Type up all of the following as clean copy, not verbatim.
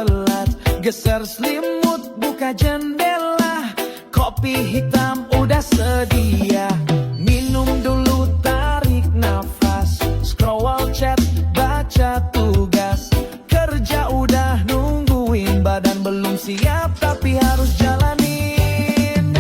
telat. Geser selimut, buka jendela, kopi hitam udah sedia. Minum dulu, tarik nafas, scroll chat, baca tugas. Kerja udah nungguin, badan belum siap tapi harus jalanin.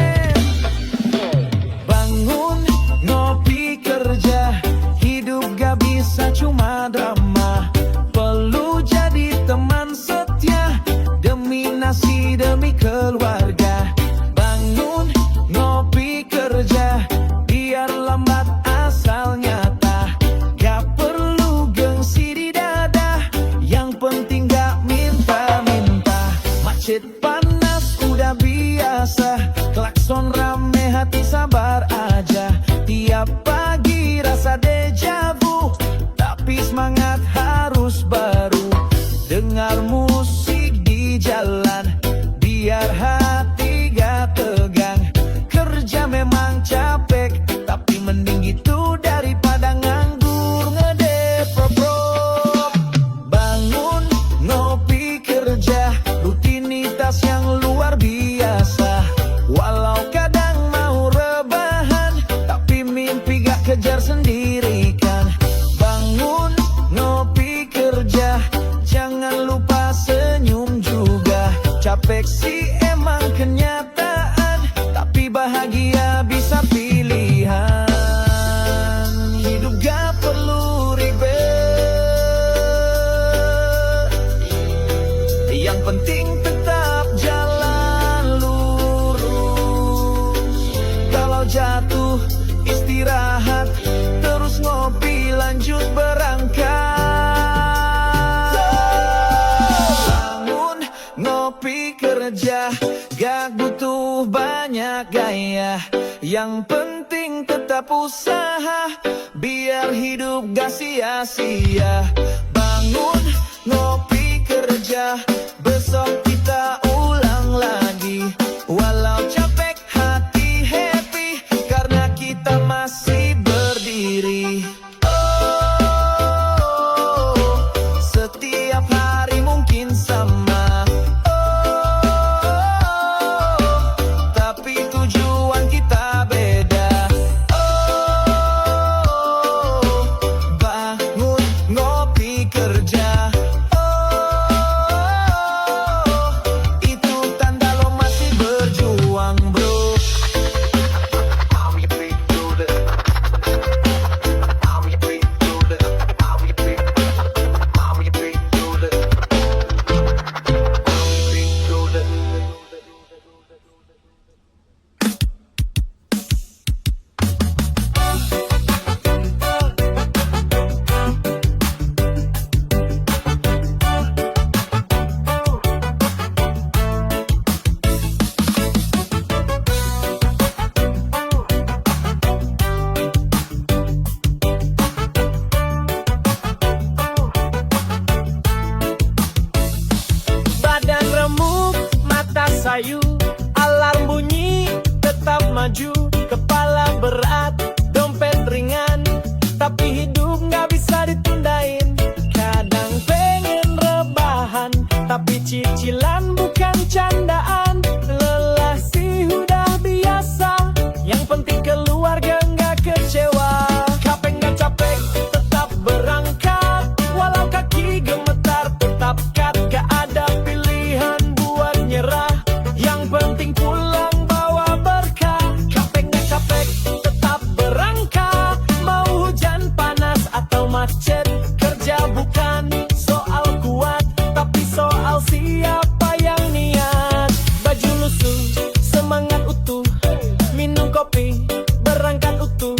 Bangun, ngopi, kerja, hidup gak bisa cuma drama. Perlu jadi teman setia, demi nasi, demi keluarga. Bangun, ngopi, kerja, biar lambat asal nyata. Gak perlu gengsi di dada, yang penting gak minta-minta. Macet panas udah biasa, klakson rame hati sabar aja. Tiap pagi rasa deja vu, tapi semangat harus baru. Dengar musik di jalan, biar hati gak tegang. Kerja memang capek, tapi mending gitu daripada nganggur ngedeprok. Bangun, ngopi, kerja, rutinitas yang luar biasa. Walau kadang mau rebahan, tapi mimpi gak kejar sendiri kan. Bangun, ngopi, kerja, jangan lupa senyum juga. Capek sih emang kenyataan, tapi bahagia bisa pilihan. Hidup gak perlu ribet, yang penting tetap jalan lurus. Kalau jatuh istirahat, terus ngopi lanjut berangkat. Bangun, ngopi, kerja, gak butuh banyak gaya. Yang penting tetap usaha, biar hidup gak sia-sia. Bangun, ngopi, kerja, besok kita ulang lagi. Walau capek hati happy, karena kita masih berdiri. Oh, setiap hari mungkin sama, tapi tujuan kita beda. Oh, bangun, ngopi, kerja. Oh, itu tanda lo masih berjuang, bro. Badan remuk, mata sayu, alarm bunyi, tetap maju. Kepala berat, dompet ringan, tapi hidup gak bisa ditundain. Kadang pengen rebahan, tapi cicilan bukan candaan. Lelah sih udah biasa, yang penting keluarga gak kecewa. Capek gak capek, tetap berangkat, walau kaki gemetar tetap cut. Gak ada pilihan buat nyerah, yang penting pulang bawa berkah. Capek gak capek, tetap berangkat, mau hujan panas atau macet. Kerja bukan soal kuat, tapi soal siapa yang niat. Baju lusuh, semangat utuh, minum kopi, berangkat utuh.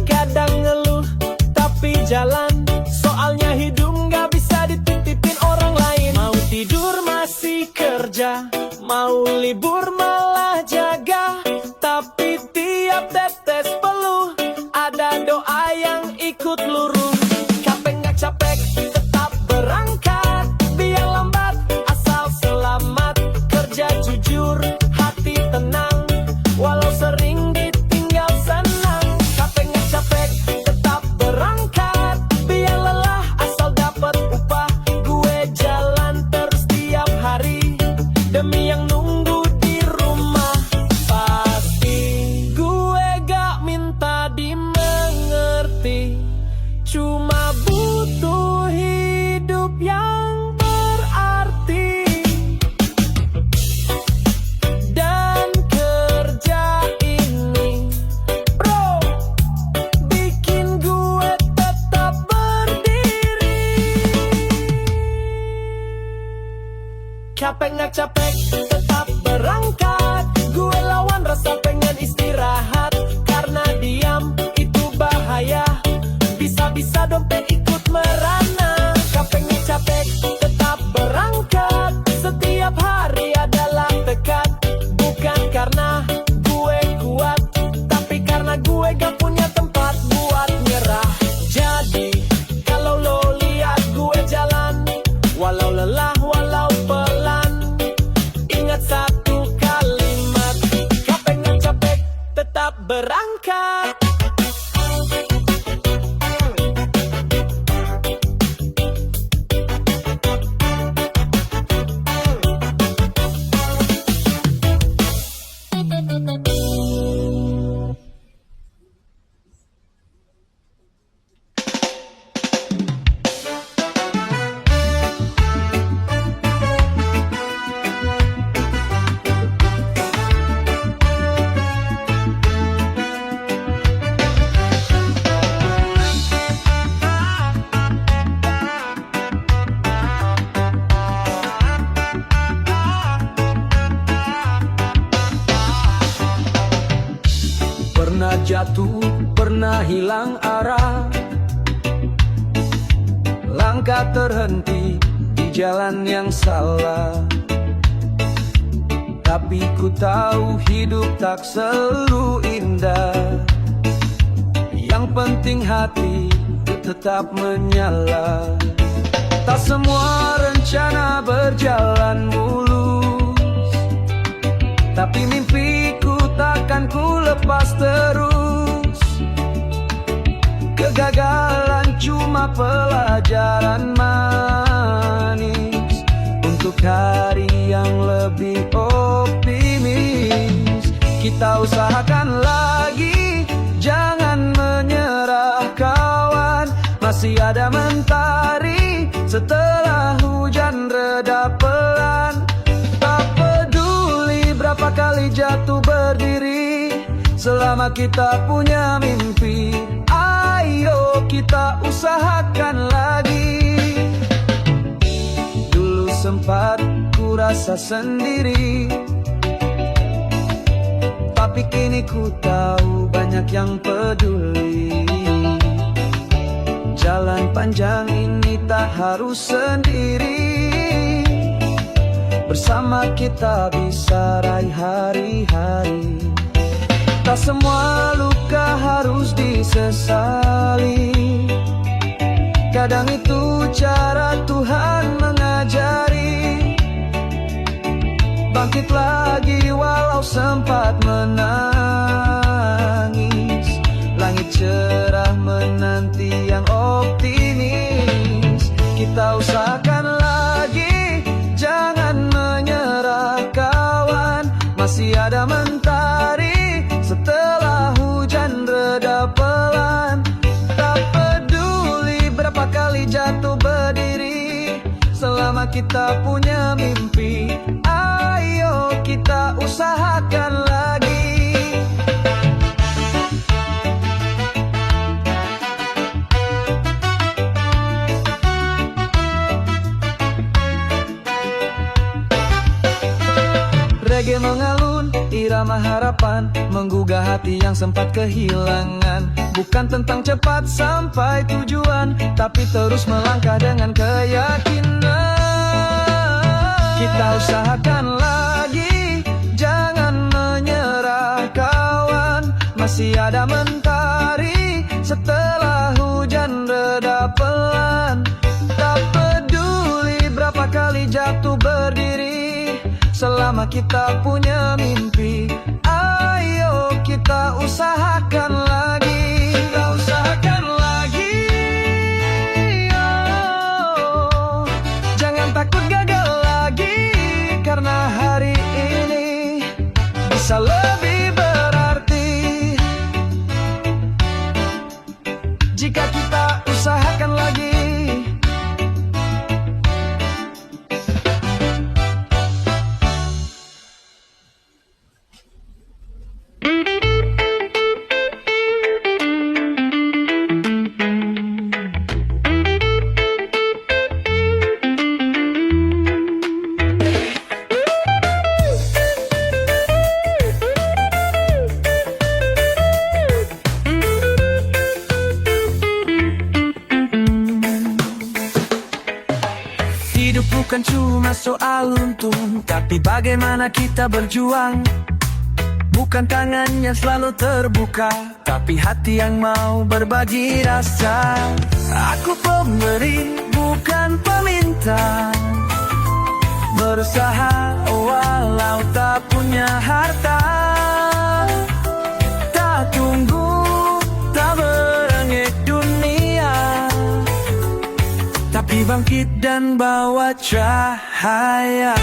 Kadang ngeluh, tapi jalan, soalnya hidup gak bisa dititipin orang lain. Mau tidur masih kerja, mau libur malah jaga, tapi tiap tetes peluh ada doa yang ikut luruh. Capek gak capek, tetap berangkat, biar lambat asal selamat. Kerja jujur, hati tenang, walau sering ditinggal senang. Capek gak capek, tetap berangkat, biar lelah asal dapat upah. Gue jalan terus tiap hari. Capek nggak capek, tetap berangkat. Gue lawan rasa pengen istirahat, karena diam itu bahaya. Bisa-bisa dompet ikut merana. Capek nggak capek, tetap berangkat. Setiap hari adalah tekad. Bukan karena gue kuat, tapi karena gue gak punya tempat buat nyerah. Jadi kalau lo lihat gue jalan, walau lelah, walau pelan, ingat satu kalimat: capek nggak capek, tetap berangkat. Pernah jatuh, pernah hilang arah, langkah terhenti di jalan yang salah. Tapi ku tahu hidup tak selalu indah. Yang penting hati tetap menyala. Tak semua rencana berjalan mulus, tapi mimpiku takkan ku lepas terus. Kegagalan cuma pelajaran manis untuk hari yang lebih optimis. Kita usahakan lagi, jangan menyerah kawan. Masih ada mentari setelah hujan reda pelan. Tak peduli berapa kali jatuh berdiri, selama kita punya mimpi, ayo kita usahakan lagi. Dulu sempat ku rasa sendiri, tapi kini ku tahu banyak yang peduli. Jalan panjang ini tak harus sendiri, bersama kita bisa raih hari-hari. Tak semua luka harus disesali, kadang itu cara Tuhan mengajari. Bangkit lagi walau sempat menangis, langit cerah menanti yang optimis. Kita usahakan lagi, jangan menyerah kawan. Masih ada mentari setelah hujan reda pelan. Tak peduli berapa kali jatuh berdiri, selama kita punya mimpi, ayo kita usahakan lagi. Reggae mengalun, irama harapan, menggugah hati yang sempat kehilangan. Bukan tentang cepat sampai tujuan, tapi terus melangkah dengan keyakinan. Kita usahakan lagi, jangan menyerah kawan. Masih ada mentari setelah hujan reda pelan. Tak peduli berapa kali jatuh berdiri, selama kita punya mimpi, ayo kita usahakan lagi. Kita usahakan lagi, oh. Jangan takut gagal lagi, karena hari ini bisa lebih berarti jika kita usahakan lagi. bukan cuma soal untung, tapi bagaimana kita berjuang. Bukan tangannya selalu terbuka, tapi hati yang mau berbagi rasa. Aku pemberi, bukan peminta, berusaha walau tak punya harta. Tak tunggu, tak berengek dunia, tapi bangkit dan bawa cahaya.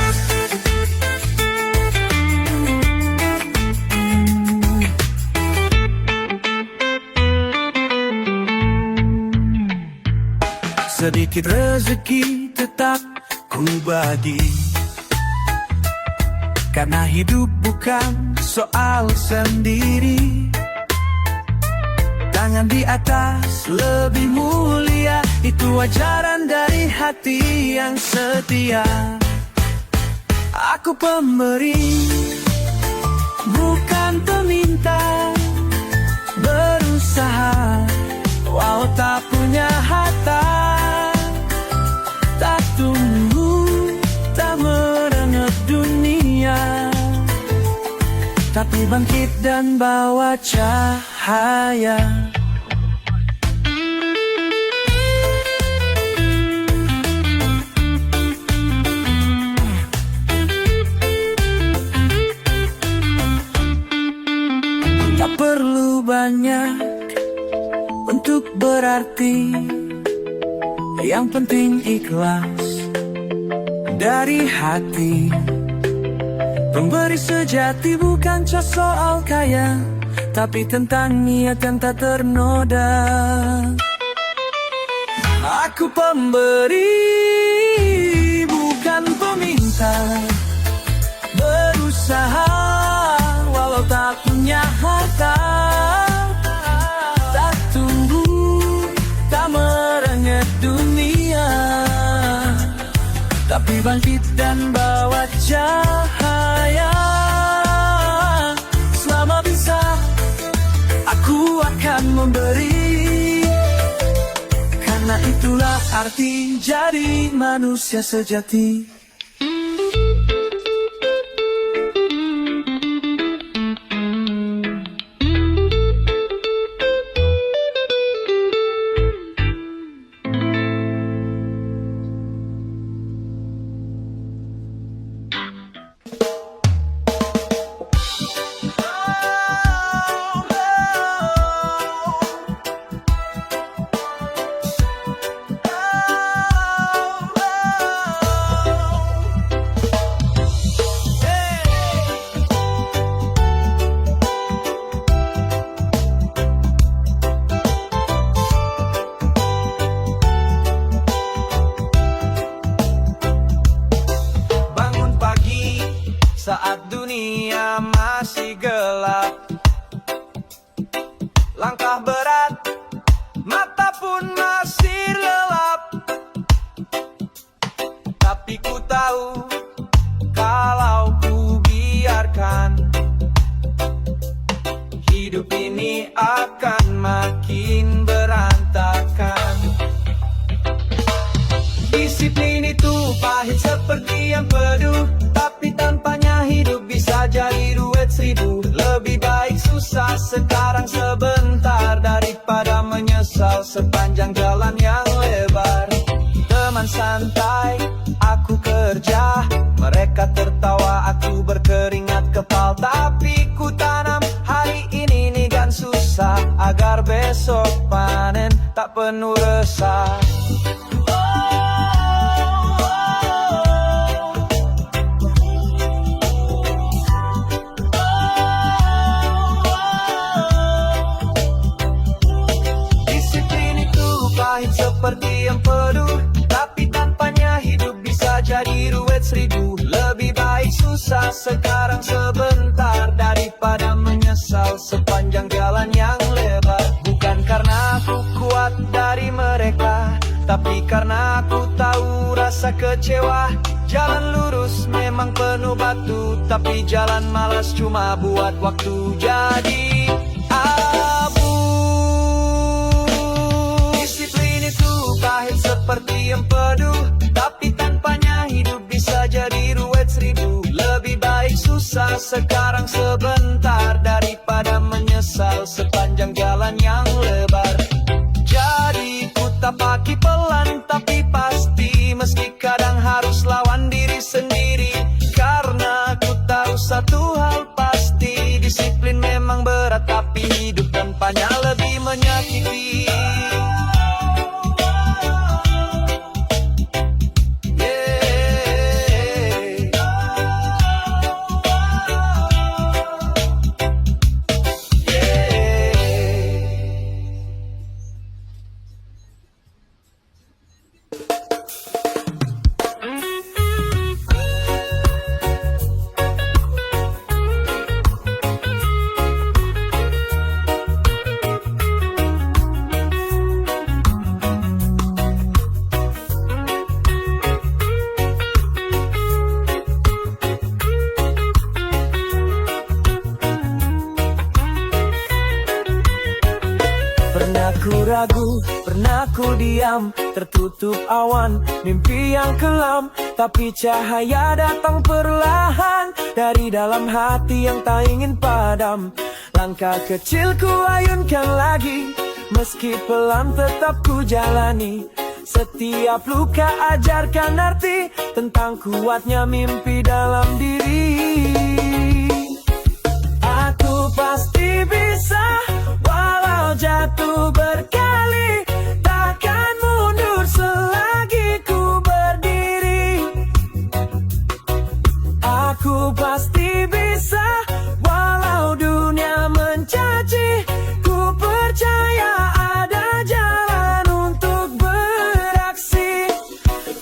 Sedikit rezeki tetap ku bagi, karena hidup bukan soal sendiri. Tangan di atas lebih mulia, itu ajaran dari hati yang setia. Aku pemberi, bukan peminta, berusaha walau tak punya harta. Tak tunggu, tak merengek dunia, tapi bangkit dan bawa cahaya. Tak perlu banyak untuk berarti, yang penting ikhlas dari hati. Pemberi sejati bukan soal kaya, tapi tentang niat yang tak ternoda. Aku pemberi, bukan peminta, berusaha walau tak punya harta. Tak tunggu, tak merengek dunia, tapi bangkit dan bawa cahaya. Selama bisa, aku akan memberi, karena itulah arti jadi manusia sejati. Saat dunia masih gelap, langkah berat, mata pun masih lelap. Tapi ku tahu, kalau ku biarkan, hidup ini akan makin berantakan. Disiplin itu pahit seperti yang peduh, tapi tanpanya hidup bisa jadi duit 1000. Lebih baik susah sekarang sebentar, daripada menyesal sepanjang jalan yang lebar. Teman santai, aku kerja, mereka tertawa, aku berkeringat kepal. Tapi ku tanam hari ini nih dan susah, agar besok panen tak penuh resah. Seperti yang peduh, tapi tanpanya hidup bisa jadi duit 1000. Lebih baik susah sekarang sebentar, daripada menyesal sepanjang jalan yang lebar. Bukan karena aku kuat dari mereka, tapi karena aku tahu rasa kecewa. Jalan lurus memang penuh batu, tapi jalan malas cuma buat waktu jadi abu. Pahit seperti empedu, tapi tanpanya hidup sekarang sebentar, daripada menyesal sepanjang jalan yang lebar. Jadi ku tapaki pelan tapi pasti, meski kadang harus lawan diri sendiri. Karena ku tahu satu hal pasti, disiplin memang berat tapi hidup tanpanya lebih menyakiti. Pernah ku ragu, pernah ku diam, tertutup awan, mimpi yang kelam. Tapi cahaya datang perlahan dari dalam hati yang tak ingin padam. Langkah kecil ku ayunkan lagi, meski pelan tetap ku jalani. Setiap luka ajarkan arti tentang kuatnya mimpi dalam diri. Aku pasti bisa, walau jatuh berkali, takkan mundur selagi ku berdiri. Aku pasti bisa, walau dunia mencaci, ku percaya ada jalan untuk beraksi.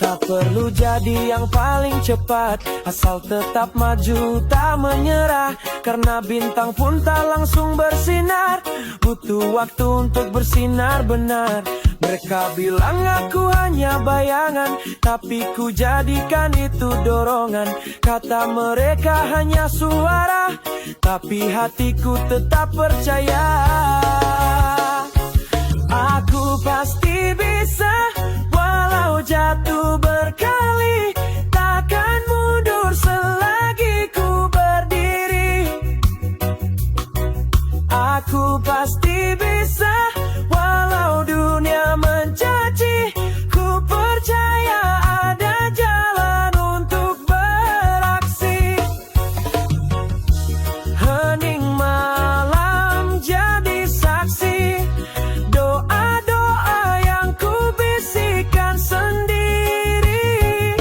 Tak perlu jadi yang paling cepat, asal tetap maju tak menyerah. Karena bintang pun tak langsung bersinar, butuh waktu untuk bersinar benar. Mereka bilang aku hanya bayangan, tapi ku jadikan itu dorongan. Kata mereka hanya suara, tapi hatiku tetap percaya. Aku pasti bisa, walau jatuh berkali, takkan mundur selagi ku berdiri. Aku pasti bisa, walau dunia mencaci, ku percaya ada jalan untuk beraksi. Hening malam jadi saksi, doa-doa yang ku bisikan sendiri.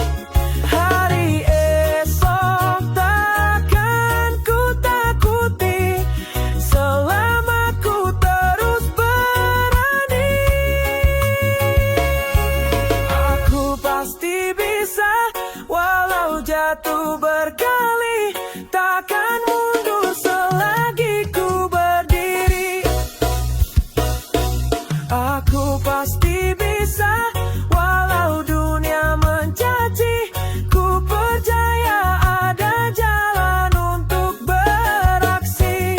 Hari esok takkan ku takuti, selama ku terus berani. Aku pasti bisa, walau jatuh berkali, takkan mundur selagi ku berdiri. Aku pasti bisa, walau dunia mencaci, ku percaya ada jalan untuk beraksi.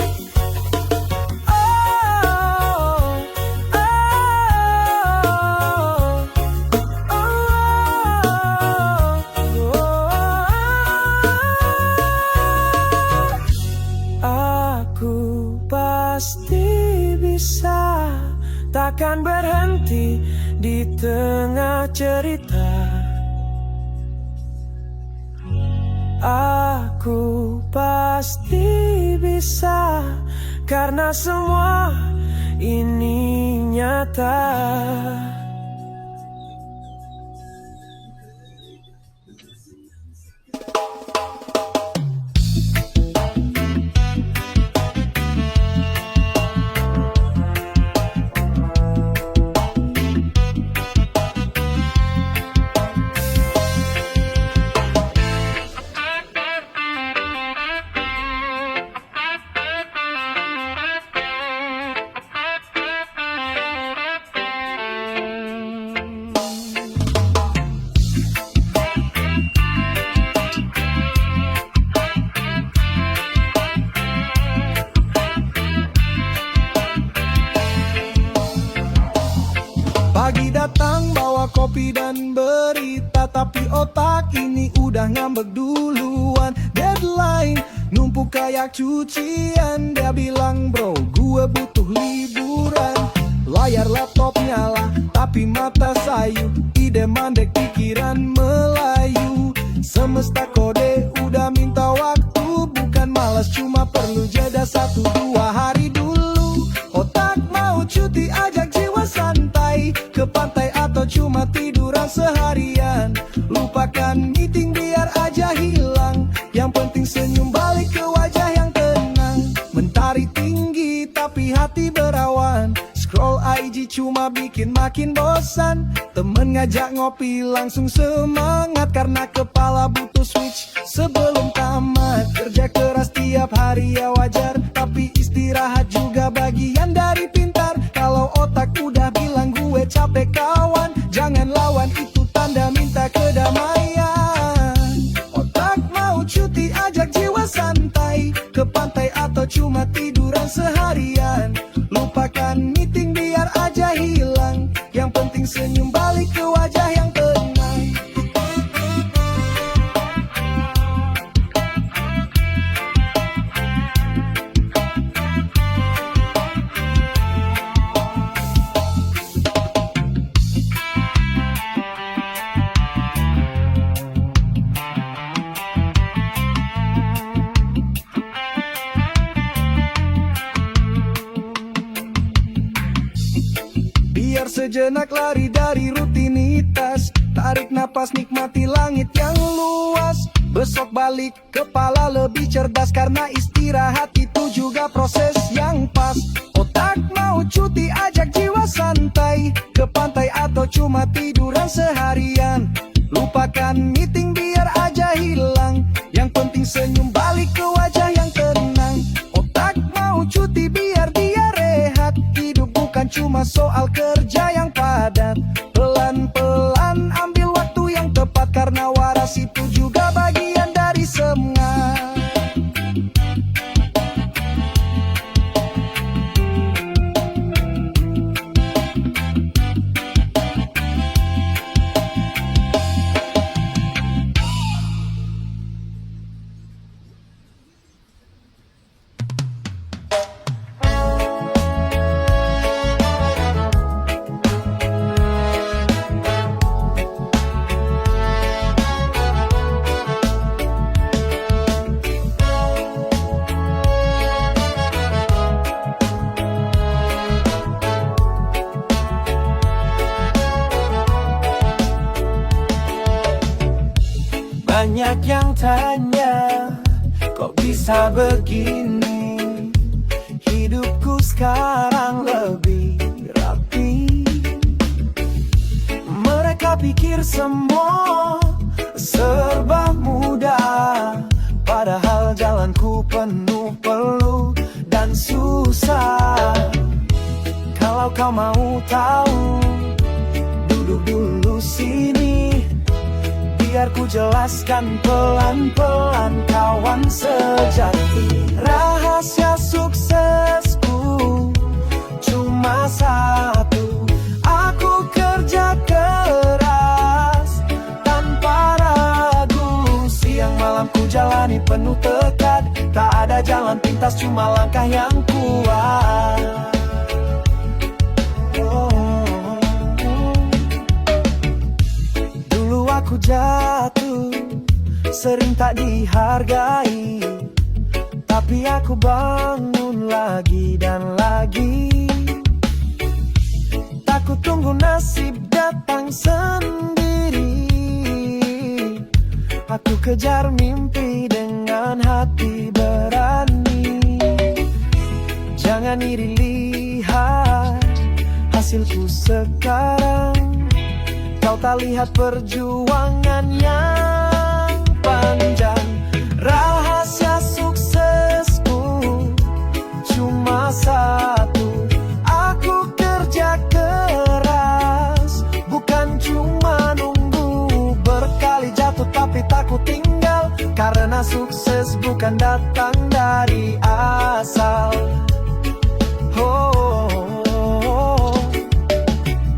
Aku pasti bisa, takkan berhenti di tengah cerita. Aku pasti bisa, karena semua ini nyata. Pagi datang bawa kopi dan berita, tapi otak ini udah ngambek duluan. Deadline numpuk sapu kayak cucian. Dia bilang bro gue butuh liburan. Layar laptop nyala tapi mata sayu, ide mandek pikiran melayu. Semesta kode udah minta waktu, bukan malas cuma perlu jeda 1-2 hari dulu. Otak mau cuti ajak jiwa santai, ke pantai atau cuma tiduran seharian. Lupakan meeting biar aja hilang, yang penting senyum balik ke wajah yang tenang. Mentari tinggi tapi hati berawan, scroll IG cuma bikin makin bosan. Temen ngajak ngopi langsung semangat, karena kepala butuh switch sebelum tamat. Kerja keras tiap hari ya wajar, tapi istirahat juga bagian dari pintar. Kalau otak udah bilang gue capek kawan, jangan lawan, itu tanda minta kedamaian. Otak mau cuti ajak jiwa santai, ke pantai atau cuma tiduran seharian. Lupakan meeting biar aja hilang, yang penting senyum balik ke wajah yang tenang. Biar sejenak lari dari rutinitas, tarik napas nikmati langit yang luas. Besok balik kepala lebih cerdas, karena istirahat itu juga proses yang pas. Otak mau cuti ajak jiwa santai, ke pantai atau cuma tiduran seharian. Lupakan meeting biar aja hilang, yang penting senyum balik ke wajah yang tenang. Otak mau cuti biar dia rehat, hidup bukan cuma soal kerja yang padat. Pelan-pelan ambil waktu yang tepat, karena waras itu juga bagian dari semangat. Banyak yang tanya, kok bisa begini? Hidupku sekarang lebih rapi. Mereka pikir semua serba mudah, padahal jalanku penuh peluh dan susah. Kalau kau mau tahu, duduk dulu sini, biar ku jelaskan pelan-pelan kawan sejati. Rahasia suksesku cuma satu, aku kerja keras tanpa ragu. Siang malam ku jalani penuh tekad, tak ada jalan pintas cuma langkah yang kuat. Aku jatuh, sering tak dihargai, tapi aku bangun lagi dan lagi. Tak ku tunggu nasib datang sendiri, aku kejar mimpi dengan hati berani. Jangan iri lihat hasilku sekarang, kau tak lihat perjuangan yang panjang. Rahasia suksesku cuma satu, aku kerja keras, bukan cuma nunggu. Berkali jatuh tapi tak ku tinggal, karena sukses bukan datang dari asal.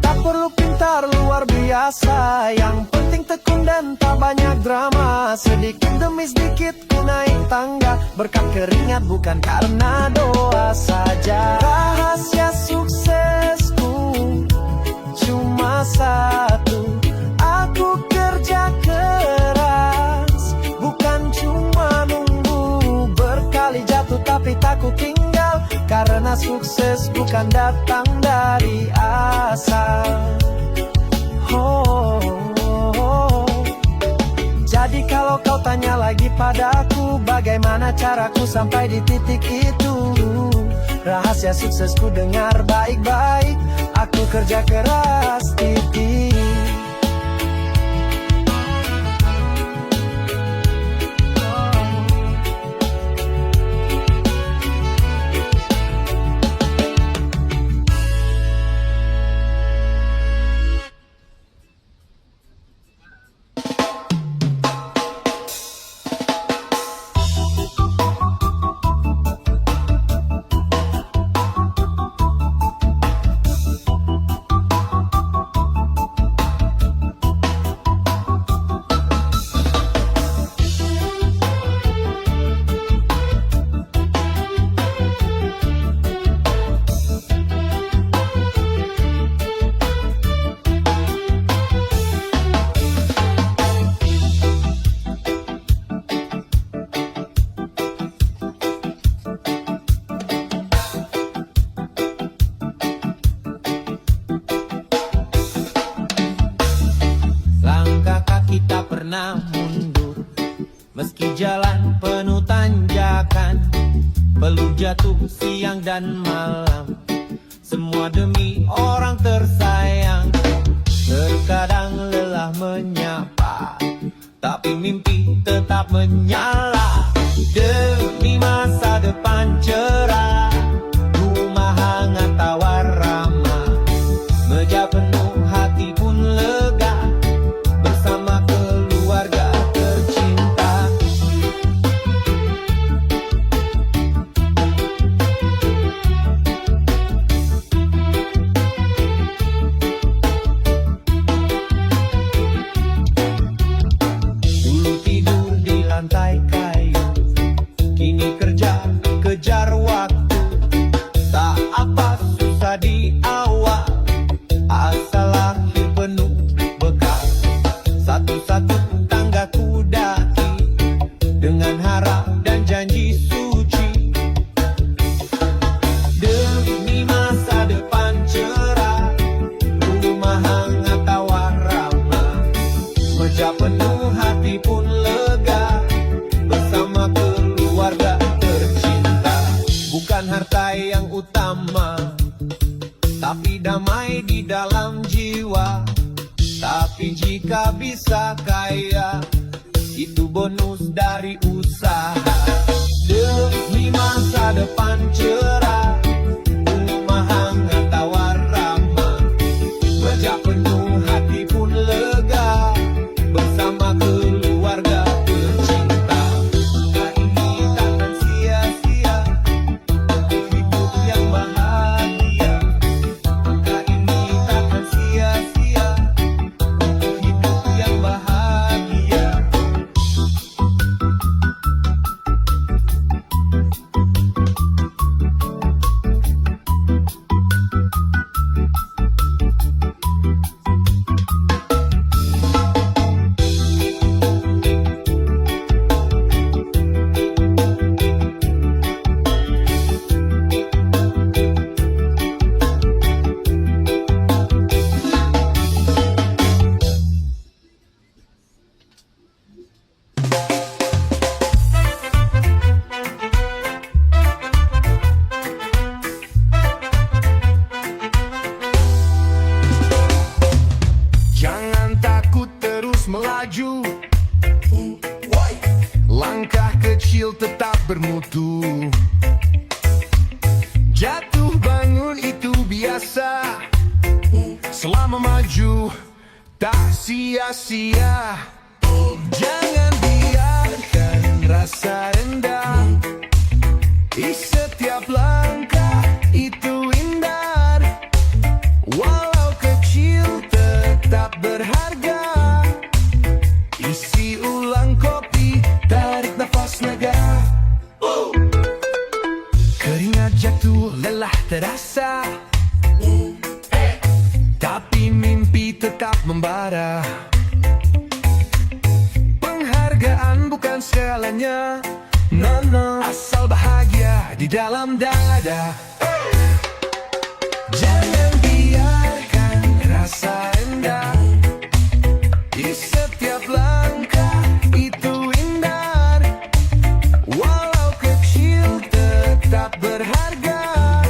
Tak perlu pintar luar biasa, yang penting tekun dan tak banyak drama. Sedikit demi sedikit ku naik tangga, berkat keringat bukan karena doa saja. Rahasia suksesku cuma satu, aku kerja keras, bukan cuma nunggu. Berkali jatuh tapi tak ku tinggal, karena sukses bukan datang dari asal. Jadi kalau kau tanya lagi padaku, bagaimana caraku sampai di titik itu? Rahasia suksesku dengar baik-baik, aku kerja keras titik. Kita pernah mundur, meski jalan penuh tanjakan, peluh jatuh siang dan malam, semua demi orang tersayang. Terkadang lelah menyapa, tapi mimpi tetap menyala. Demi masa depan cerah, rumah hangat tawar ramah, meja penuh hati pun lega, bersama keluarga tercinta. Dulu tidur di lantai kayu, kini kerja kejar waktu. Tak apa susah di awal, asal lahir penuh bekal. Satu-satu tangga ku daki, dengan harap dan janji suci. Demi masa depan cerah, rumah hangat tawar ramah, meja penuh hati pun lega, bersama keluarga tercinta. Bukan harta yang utama, tapi damai di dalam jiwa. Tapi jika bisa kaya, itu bonus dari usaha. Demi masa depan cerah, rumah hangat tawar ramah, meja penuh hati pun lega, bersama keluarga tercinta. Nah, ini takkan sia-sia, hidup yang bahagia. Nah, ini takkan sia-sia, hidup yang bahagia. Jangan takut terus melaju, langkah kecil tetap bermutu. Jatuh bangun itu biasa, selama maju tak sia-sia. Jangan biarkan rasa rendah, setiap langkah itu indah. Walau kecil tetap berharga, No, asal bahagia di dalam dada. Jangan biarkan rasa rendah di setiap langkah itu indah. Walau kecil tetap berharga.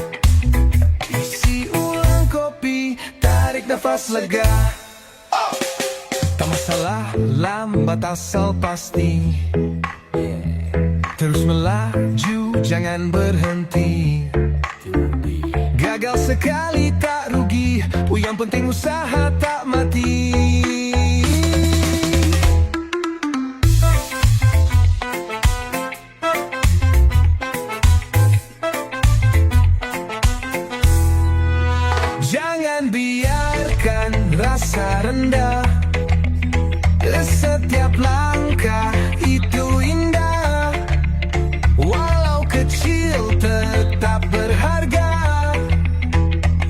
Isi ulang kopi, tarik nafas lega. Tak masalah lambat asal pasti. Terus melaju, jangan berhenti. Gagal sekali tak rugi, yang penting usaha tak mati. Jangan biarkan rasa rendah. Setiap langkah itu indah. Walau kecil tetap berharga.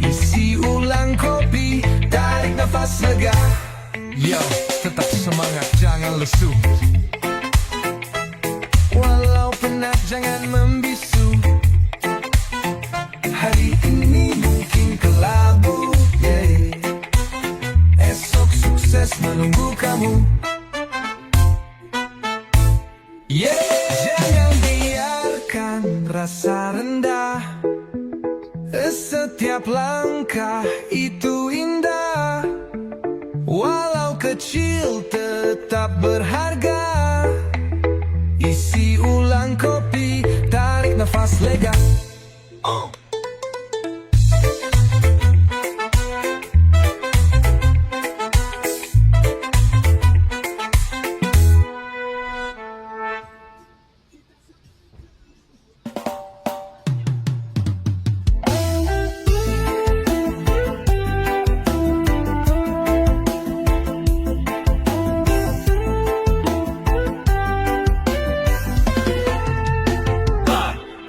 Isi ulang kopi, tarik nafas lega. Yo, tetap semangat, jangan lesu. Walau penat, jangan membisu. Hari ini mungkin kelabu, yeah. Esok sukses menunggu kamu. Yeah. Jangan biarkan rasa rendah. Setiap langkah itu indah. Walau kecil tetap berharga. Isi ulang kopi, tarik nafas lega.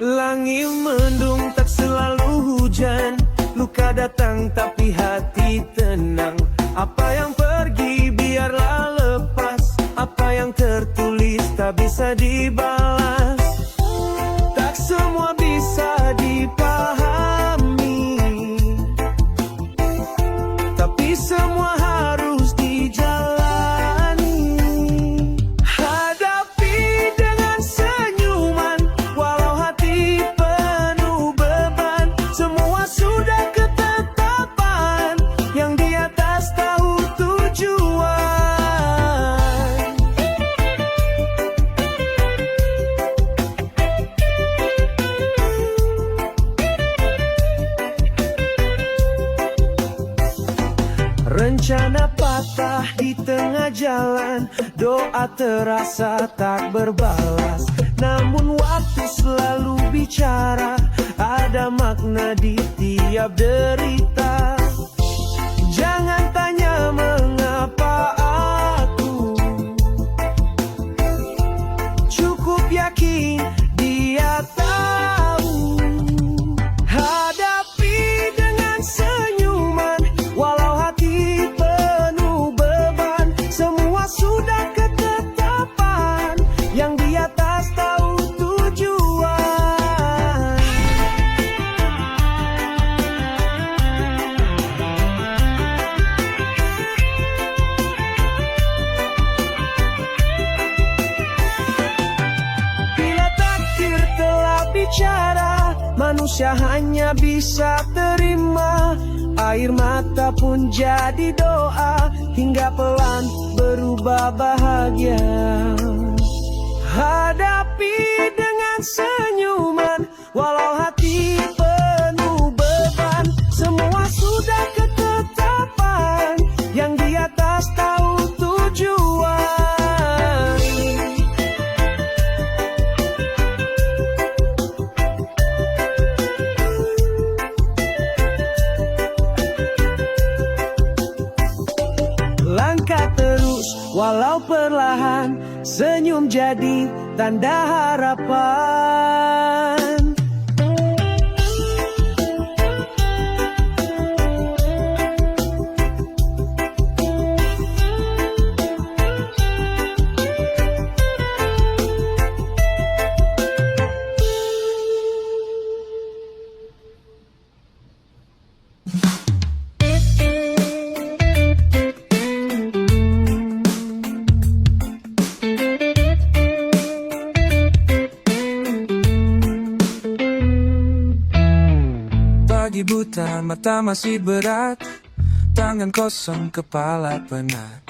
Langit mendung tak selalu hujan. Luka datang tapi hati tenang. Apa yang pergi biarlah lepas. Apa yang tertulis tak bisa dibalas. Tak semua bisa dipahami, tapi semua harus dijalani. Hadapi dengan senyuman. Walau hati penuh beban. Semua sudah ketetapan. Yang di atas tahu tujuan. Rencana patah di tengah jalan. Doa terasa tak berbalas. Namun waktu selalu bicara. Ada makna di tiap derita. Jangan tanya mengapa aku. Cukup yakin dia tahu. Hadapi dengan senyuman. Walau hati penuh beban. Semua sudah ketetapan. Yang di atas tahu tujuan. Bila takdir telah bicara, manusia hanya bisa terima. Air mata pun jadi doa. Hingga pelan berubah bahagia. Hadapi dengan senyuman. Walau hati penuh beban. Semua sudah ketetapan. Yang di atas tahu tujuan. Langkah terus walau perlahan. Senyum jadi tanda harapan. lagi buta, mata masih berat, tangan kosong, kepala penat.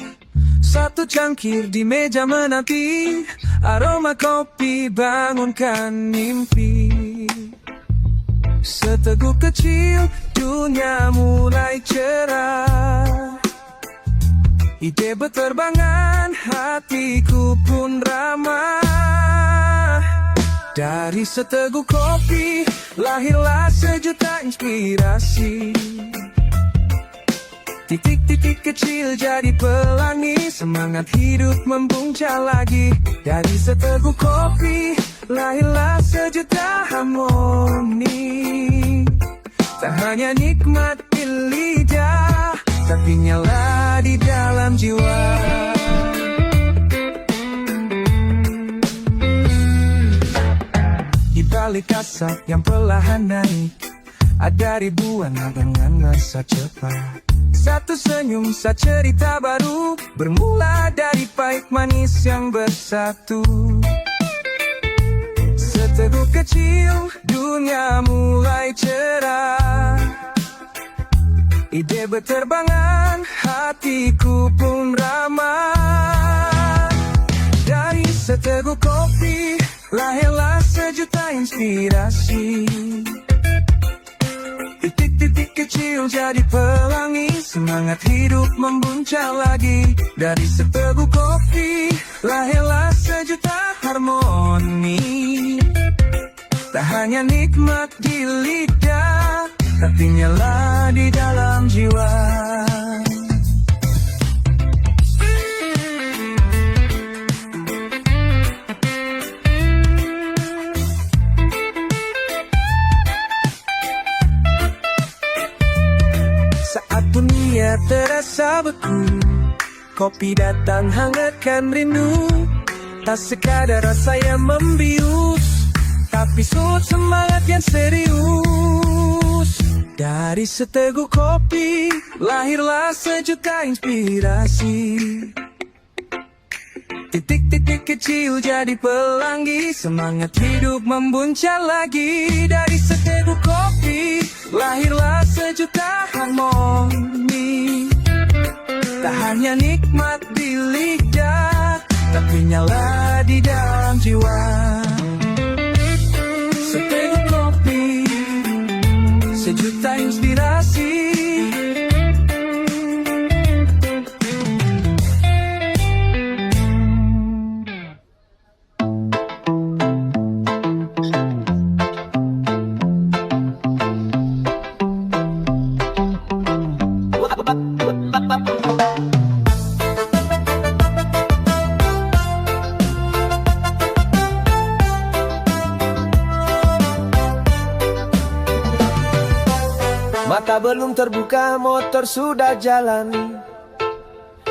Satu cangkir di meja menanti, aroma kopi bangunkan mimpi. Seteguk kecil, dunia mulai cerah. Ide berterbangan, hatiku pun ramah. Dari seteguk kopi, lahirlah sejuta inspirasi. Titik-titik kecil jadi pelangi, semangat hidup membuncah lagi. Dari seteguk kopi, lahirlah sejuta harmoni. Tak hanya nikmat di lidah, tapi nyala di dalam jiwa. Di balik asap yang perlahan naik, ada ribuan dengan rasa cepat. Satu senyum, satu cerita baru, bermula dari pahit manis yang bersatu. Seteguk kecil, dunia mulai cerah. Ide berterbangan, hatiku pun ramah. Dari seteguk kopi, lahirlah sejuta inspirasi. Titik-titik kecil jadi pelangi, semangat hidup membuncah lagi. Dari seteguk kopi, lahirlah sejuta harmoni. Tak hanya nikmat di lidah, tapi nyala di dalam jiwa. Saat dunia terasa beku, kopi datang hangatkan rindu. Tak sekadar rasa yang membius, tapi sud semangat yang serius. Dari seteguk kopi, lahirlah sejuta inspirasi. Titik-titik kecil jadi pelangi, semangat hidup membuncah lagi. Dari seteguk kopi, lahirlah sejuta harmoni. Tak hanya nikmat di lidah, tapi nyala di dalam jiwa. Seteguk kopi, sejuta inspirasi. Mata belum terbuka, motor sudah jalan.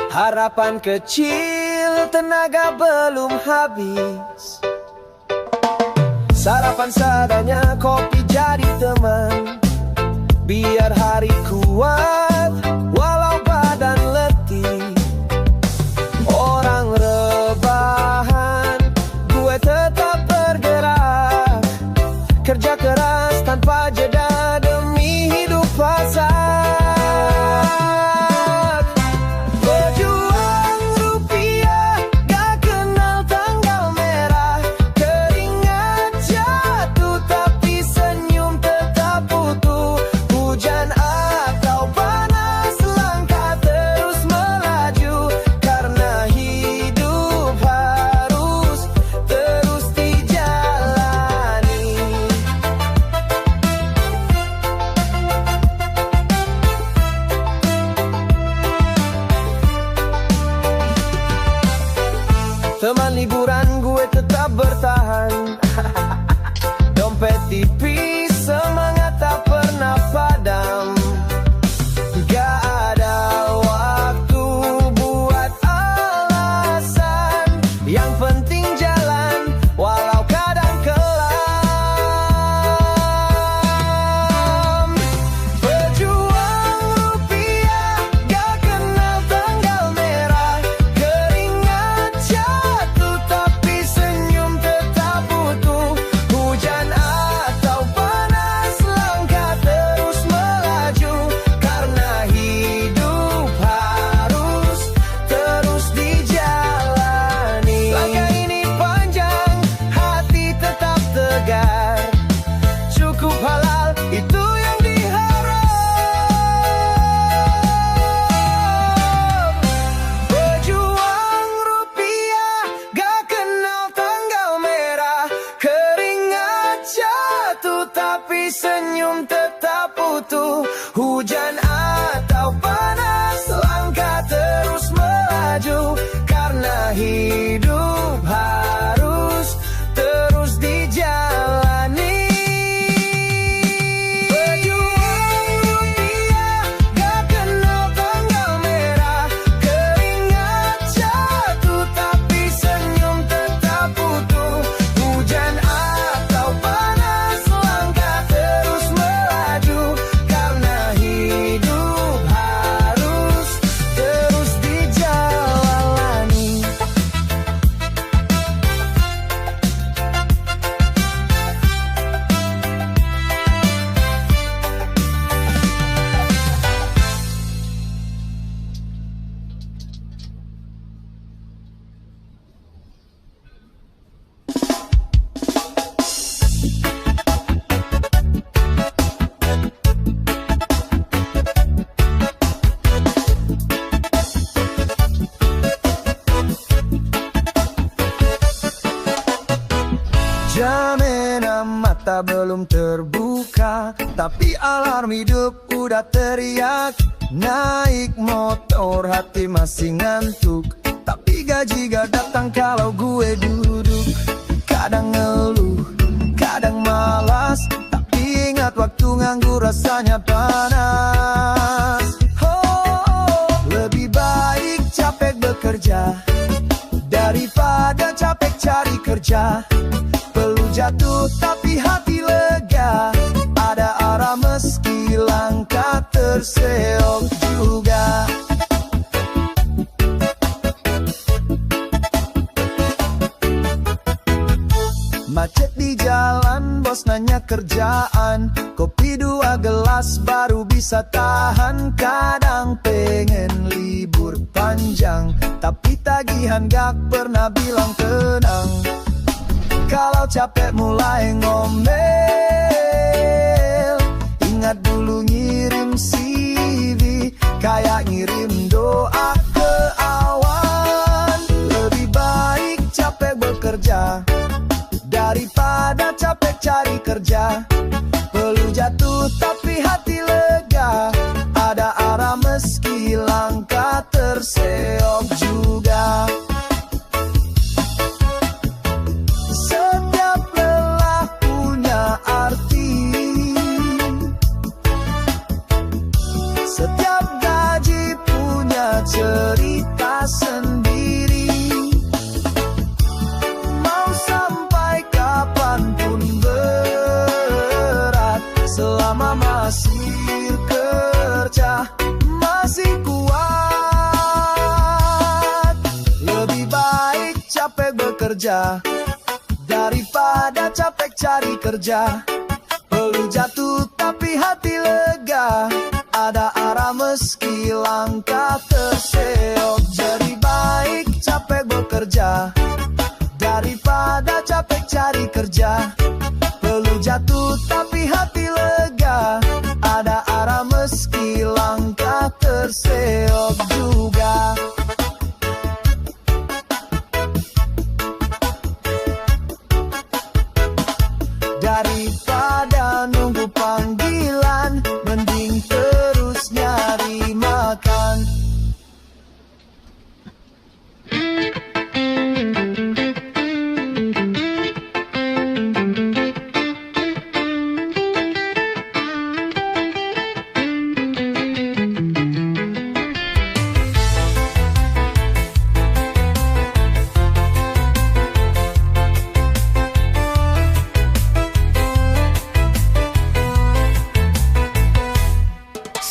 Harapan kecil, tenaga belum habis. Sarapan seadanya, kopi jadi teman. Biar hari kuat, walau badan letih. Orang rebahan, gue tetap bergerak. Kerja keras tanpa jeda demi hidup pasak. Pejuang rupiah gak kenal tanggal merah. Keringat jatuh tapi senyum tetap utuh. Hujan atau panas tapi senyum tetap utuh. Hujan atau panas, langkah terus melaju. Karena hidup harus terus dijalani. Pejuang dunia gak kenal tanggal merah. Keringat jatuh tapi senyum tetap utuh. Hujan atau panas, langkah terus melaju. Karena hidup harus terus dijalani. Jaminan mata belum terbuka, tapi alarm hidup udah teriak. Naik motor hati masih ngantuk, tapi gaji gak datang kalau gue duduk. Kadang ngeluh, kadang malas, tapi ingat waktu nganggur rasanya panas. Lebih baik capek bekerja daripada capek cari kerja. Perlu jatuh tapi hati lega, ada arah meski langkah terseok juga. Macet di jalan, bos nanya kerjaan. Kopi 2 gelas baru bisa tahan. Kadang pengen libur panjang, tapi tagihan gak pernah bilang tenang. Kalau capek mulai ngomel, ingat dulu ngirim CV, kayak ngirim doa ke awan. Lebih baik capek bekerja daripada capek cari kerja. Perlu jatuh tapi hati lega, ada arah meski langkah terseok juga. Setiap lelah punya arti, setiap gaji punya cerita sendiri. Mau sampai kapanpun berat, selama masih kerja masih kuat. Lebih baik capek bekerja daripada capek cari kerja. Perlu jatuh tapi hati lega, ada arah meski langkah terseok. Jadi baik capek bekerja daripada capek cari kerja. Perlu jatuh tapi hati lega, ada arah meski langkah terseok juga. Daripada nunggu panggilan, mending terus nyari makan.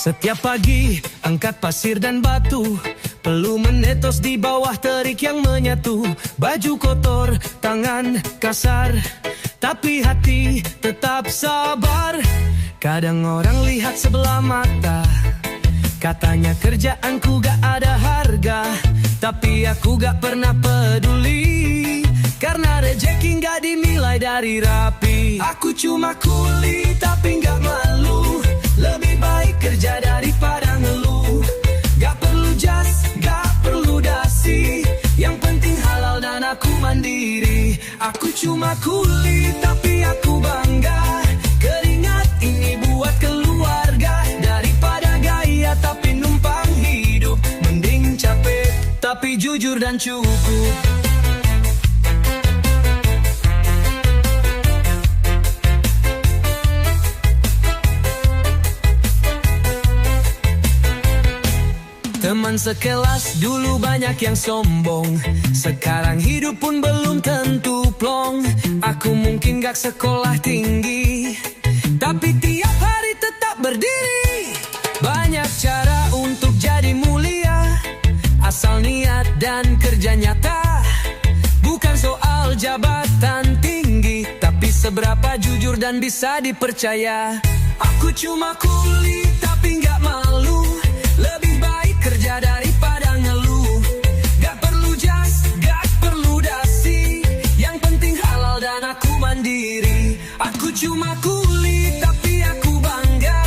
Setiap pagi angkat pasir dan batu, perlu menetos di bawah terik yang menyatu. Baju kotor, tangan kasar, tapi hati tetap sabar. Kadang orang lihat sebelah mata, katanya kerjaanku gak ada harga, tapi aku gak pernah peduli, karena rejeki gak dinilai dari rapi. Aku cuma kuli tapi gak malu, lebih baik kerja daripada ngeluh. Gak perlu jas, gak perlu dasi, yang penting halal dan aku mandiri. Aku cuma kuli tapi aku bangga, keringat jujur dan cukup. Teman sekelas dulu banyak yang sombong, sekarang hidup pun belum tentu plong. Aku mungkin gak sekolah tinggi, tapi tiap hari tetap berdiri. Banyak cara untuk jadi mulia, asal niat dan kerja nyata. Bukan soal jabatan tinggi, tapi seberapa jujur dan bisa dipercaya. Aku cuma kuli tapi gak malu, lebih baik kerja daripada ngeluh. Gak perlu jas, gak perlu dasi, yang penting halal dan aku mandiri. Aku cuma kuli tapi aku bangga,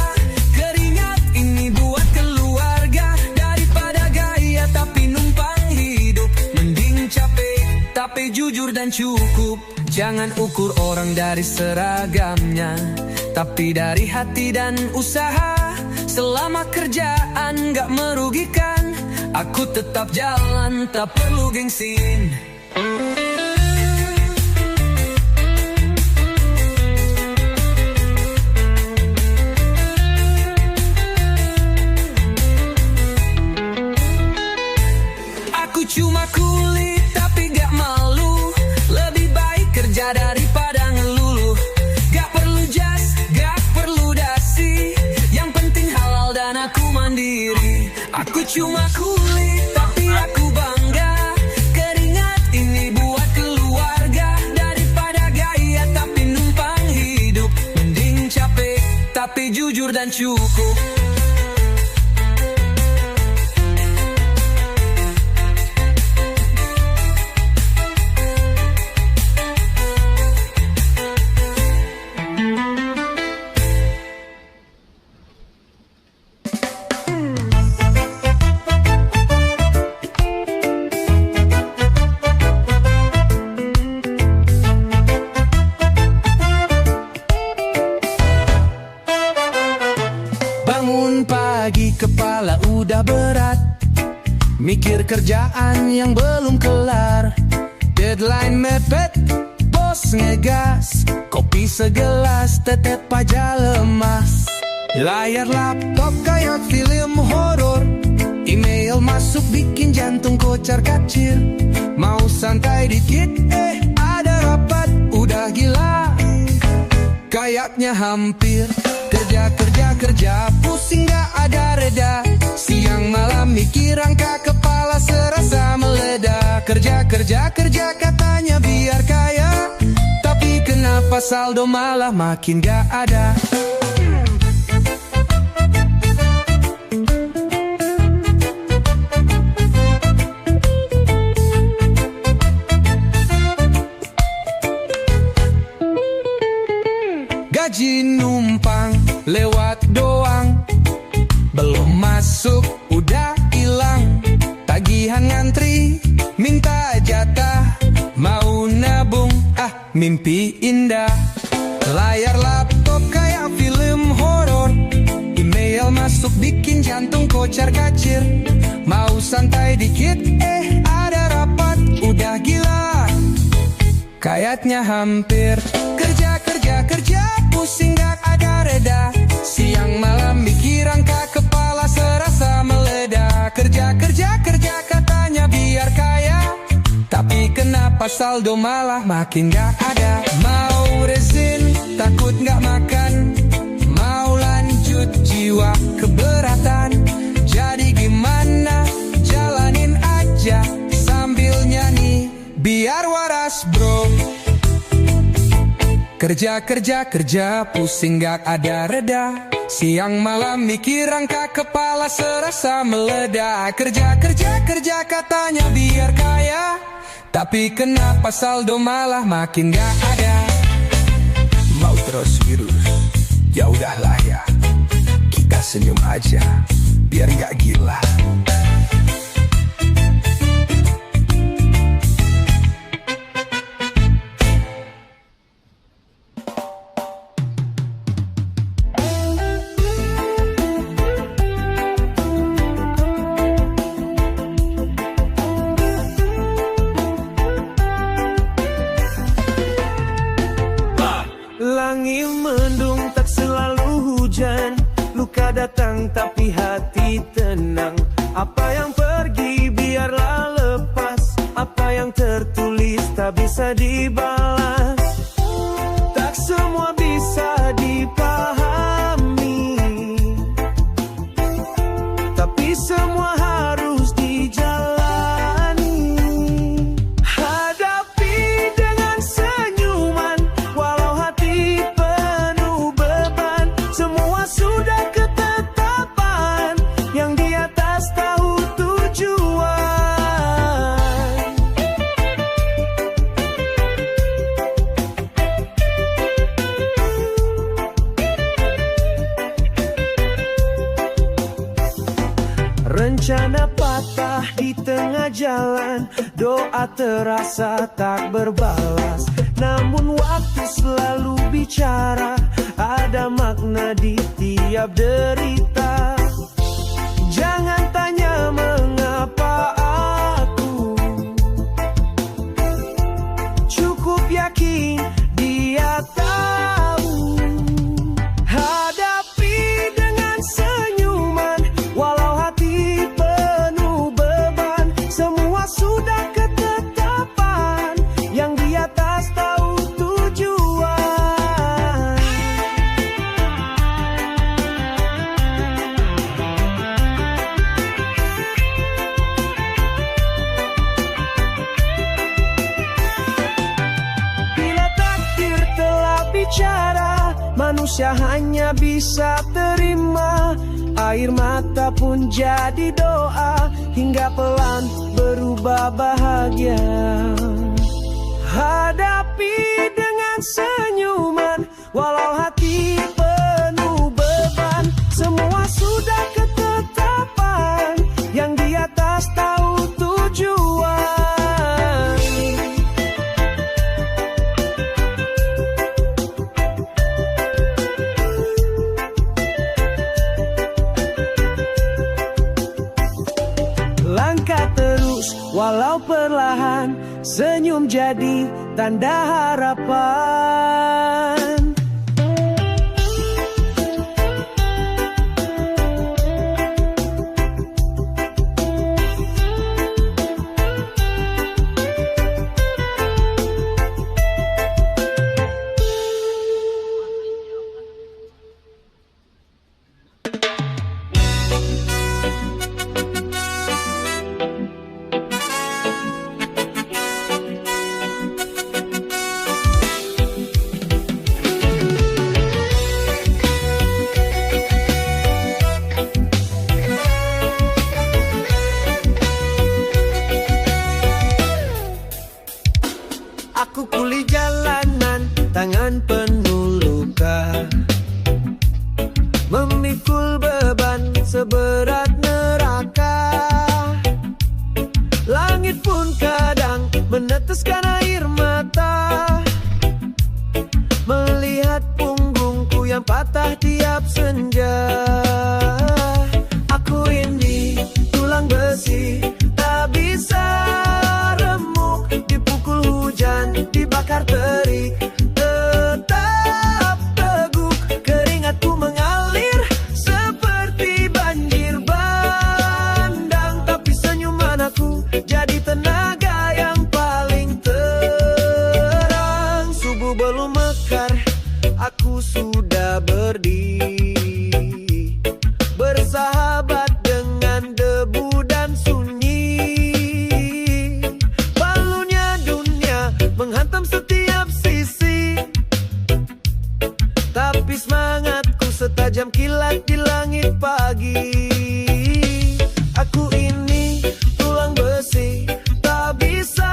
keringat ini buat keluarga. Daripada gaya tapi numpang hidup, mending capek tapi jujur dan cukup. Jangan ukur orang dari seragamnya, tapi dari hati dan usaha. Selama kerjaan gak merugikan, aku tetap jalan, tak perlu gengsin. Aku cuma kuli tapi gak malu, lebih baik kerja daripada ngeluh. Gak perlu jas, gak perlu dasi, yang penting halal dan aku mandiri. Aku cuma kuli tapi aku bangga, keringat ini buat keluarga. Daripada gaya tapi numpang hidup, mending capek tapi jujur dan cukup. Bangun pagi kepala udah berat, mikir kerjaan yang belum kelar. Deadline mepet, bos ngegas, kopi segelas, tetep aja lemas. Layar laptop kayak film horor, email masuk bikin jantung kocar kacir. Mau santai dikit, ada rapat, udah gila, kayaknya hampir. Kerja, pusing gak ada reda, siang malam mikir angka kepala serasa meledak. Kerja, katanya biar kaya, tapi kenapa saldo malah makin gak ada. Gaji numpang lewat doang, belum masuk udah hilang. Tagihan ngantri, minta jatah, mau nabung, mimpi indah. Layar laptop kayak film horor, email masuk bikin jantung kocar kacir. Mau santai dikit, ada rapat, udah gila, kayaknya hampir. Kerja, pusing gak ada reda, siang malam mikir angka kepala serasa meledak. Kerja, katanya biar kaya, tapi kenapa saldo malah makin gak ada. Mau resign, takut gak makan, mau lanjut jiwa keberatan. Jadi gimana, jalanin aja sambil nyanyi biar waras bro. Kerja, pusing gak ada reda, siang malam mikir angka kepala serasa meledak. Kerja, katanya biar kaya, tapi kenapa saldo malah makin gak ada. Mau terus virus, ya udahlah ya, kita senyum aja biar gak gila. Langit mendung tak selalu hujan, luka datang tapi hati tenang. Apa yang pergi biarlah lepas, apa yang tertulis tak bisa dibalas. Tak semua bisa dipahami, tapi semua harus dijalani. Hadapi dengan senyuman, walau hati penuh beban. Semua sudah ketetapan, yang di atas tahu tujuan. Rencana patah di tengah jalan, doa terasa tak berbalas. Namun waktu selalu bicara, ada makna di tiap derita. Jangan tanya mengapa aku, cukup yakin dia tahu. Hadapi dengan senyuman, walau hati penuh beban. Semua sudah ketetapan, yang di atas tahu tujuan. Bila takdir telah bicara, manusia hanya bisa terima. Air mata pun jadi doa, hingga pelan berubah bahagia. Hadapi dengan senyuman, walau hati penuh beban. Semua sudah ketetapan, yang di atas tahu tujuan. Langkah terus walau perlahan, senyum jadi tanda harapan. Aku kuli jalanan, tangan penuh luka, memikul beban seberat neraka. Langit pun kadang meneteskan air mata, melihat punggungku yang patah tiap senja. Aku ini tulang besi, tak bisa remuk, dipukul hujan, dibakar terik, tetap teguh. Keringatku mengalir seperti banjir bandang, tapi senyuman aku jadi tenaga yang paling terang. Subuh belum mekar, aku sudah berdiri, bersahabat dengan debu dan sunyi. Palunya dunia menghantam setiap sisi, tapi semangatku setajam kilat di langit pagi. Aku ini tulang besi, tak bisa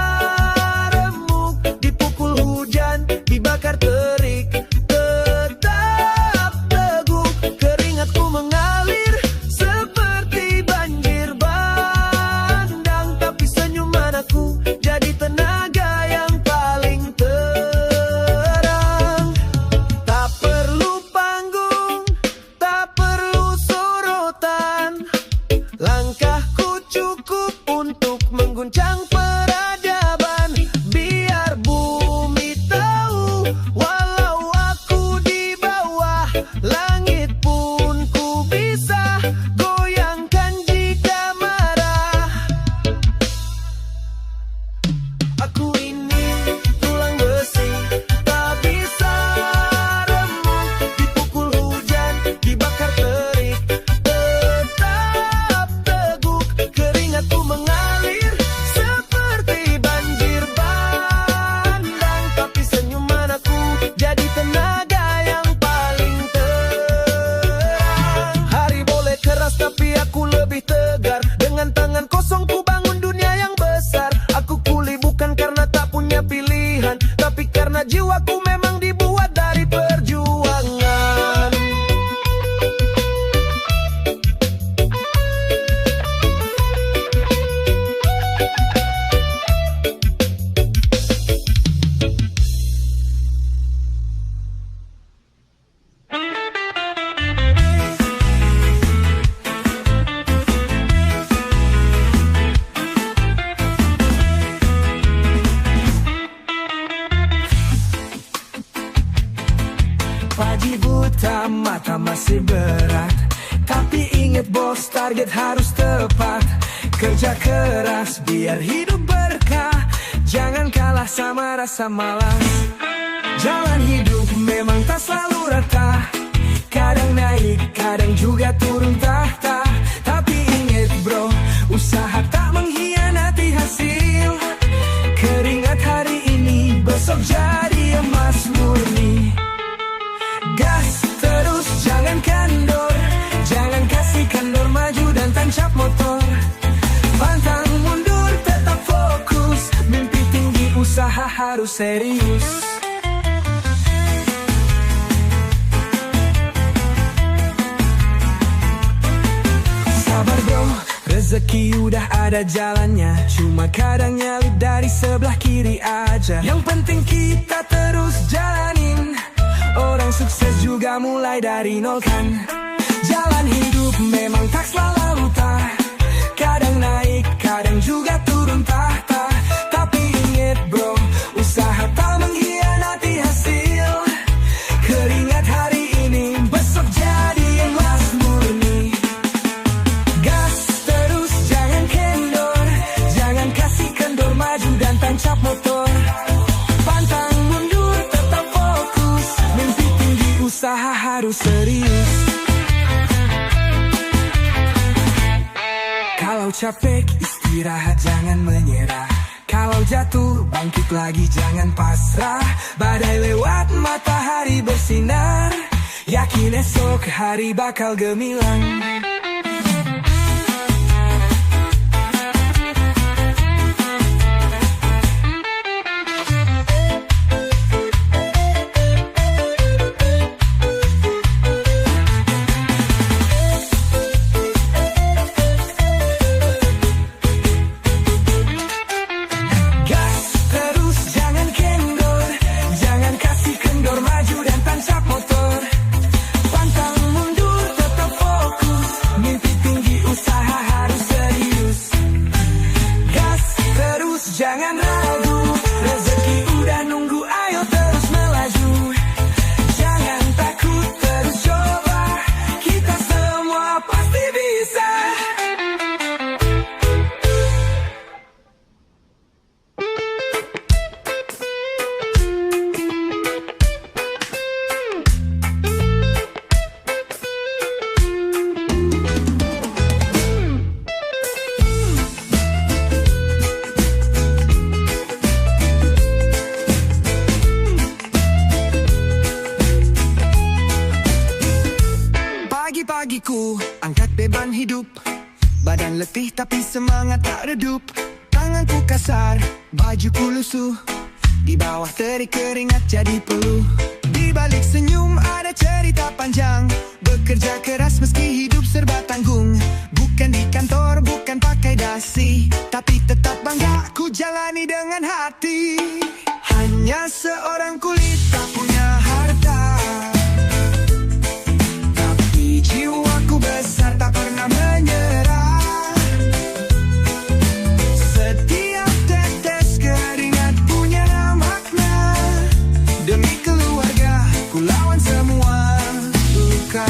remuk, dipukul hujan, dibakar terik, tetap teguh. Keringatku mengalir seperti banjir bandang, tapi senyuman aku jadi tenaga yang paling terang. Tak perlu panggung, tak perlu sorotan, Pagi buta, mata masih berat, tapi ingat bos, target harus tepat. Kerja keras biar hidup berkah, jangan kalah sama rasa malas. Jalan hidup memang tak selalu rata, kadang naik, kadang juga turun tahta. Tapi ingat bro, usaha tak mengkhianati hasil. Keringat hari ini, besok jadi emas murni. Gas terus, jangan kendor, jangan kasih kendor, maju dan tancap motor. Pantang mundur, tetap fokus, mimpi tinggi, usaha harus serius. Sabar bro, rezeki udah ada jalannya, cuma kadang nyalip dari sebelah kiri aja. Yang penting kita terus jalanin, orang sukses juga mulai dari nol kan. Jalan hidup memang tak selalu rata, kadang naik, kadang juga turun tahta. Tapi ingat bro, usaha tak mengkhianati hasil. Keringat hari ini, besok jadi emas murni. Gas terus, jangan kendor, jangan kasih kendor, maju dan tancap motor. Pantang mundur, tetap fokus, mimpi tinggi, usaha harus serius. Kalau capek, istirahat, jangan menyerah. Kalau jatuh, bangkit lagi, jangan pasrah. Badai lewat, matahari bersinar, yakin esok hari bakal gemilang. Jangan ragu, rezeki udah nunggu, ayo terus melaju. Jangan takut, terus coba, kita semua pasti bisa. Pagi-pagiku angkat beban hidup, badan letih tapi semangat tak redup. Tanganku kasar, bajuku lusuh, di bawah terik keringat jadi peluh. Di balik senyum ada cerita panjang, bekerja keras meski hidup serba tanggung. Bukan di kantor, bukan pakai dasi, tapi tetap bangga ku jalani dengan hati. Hanya seorang kulit tak punya harta, jiwaku besar tak pernah menyerah. Setiap tetes keringat punya makna, demi keluarga ku lawan semua luka.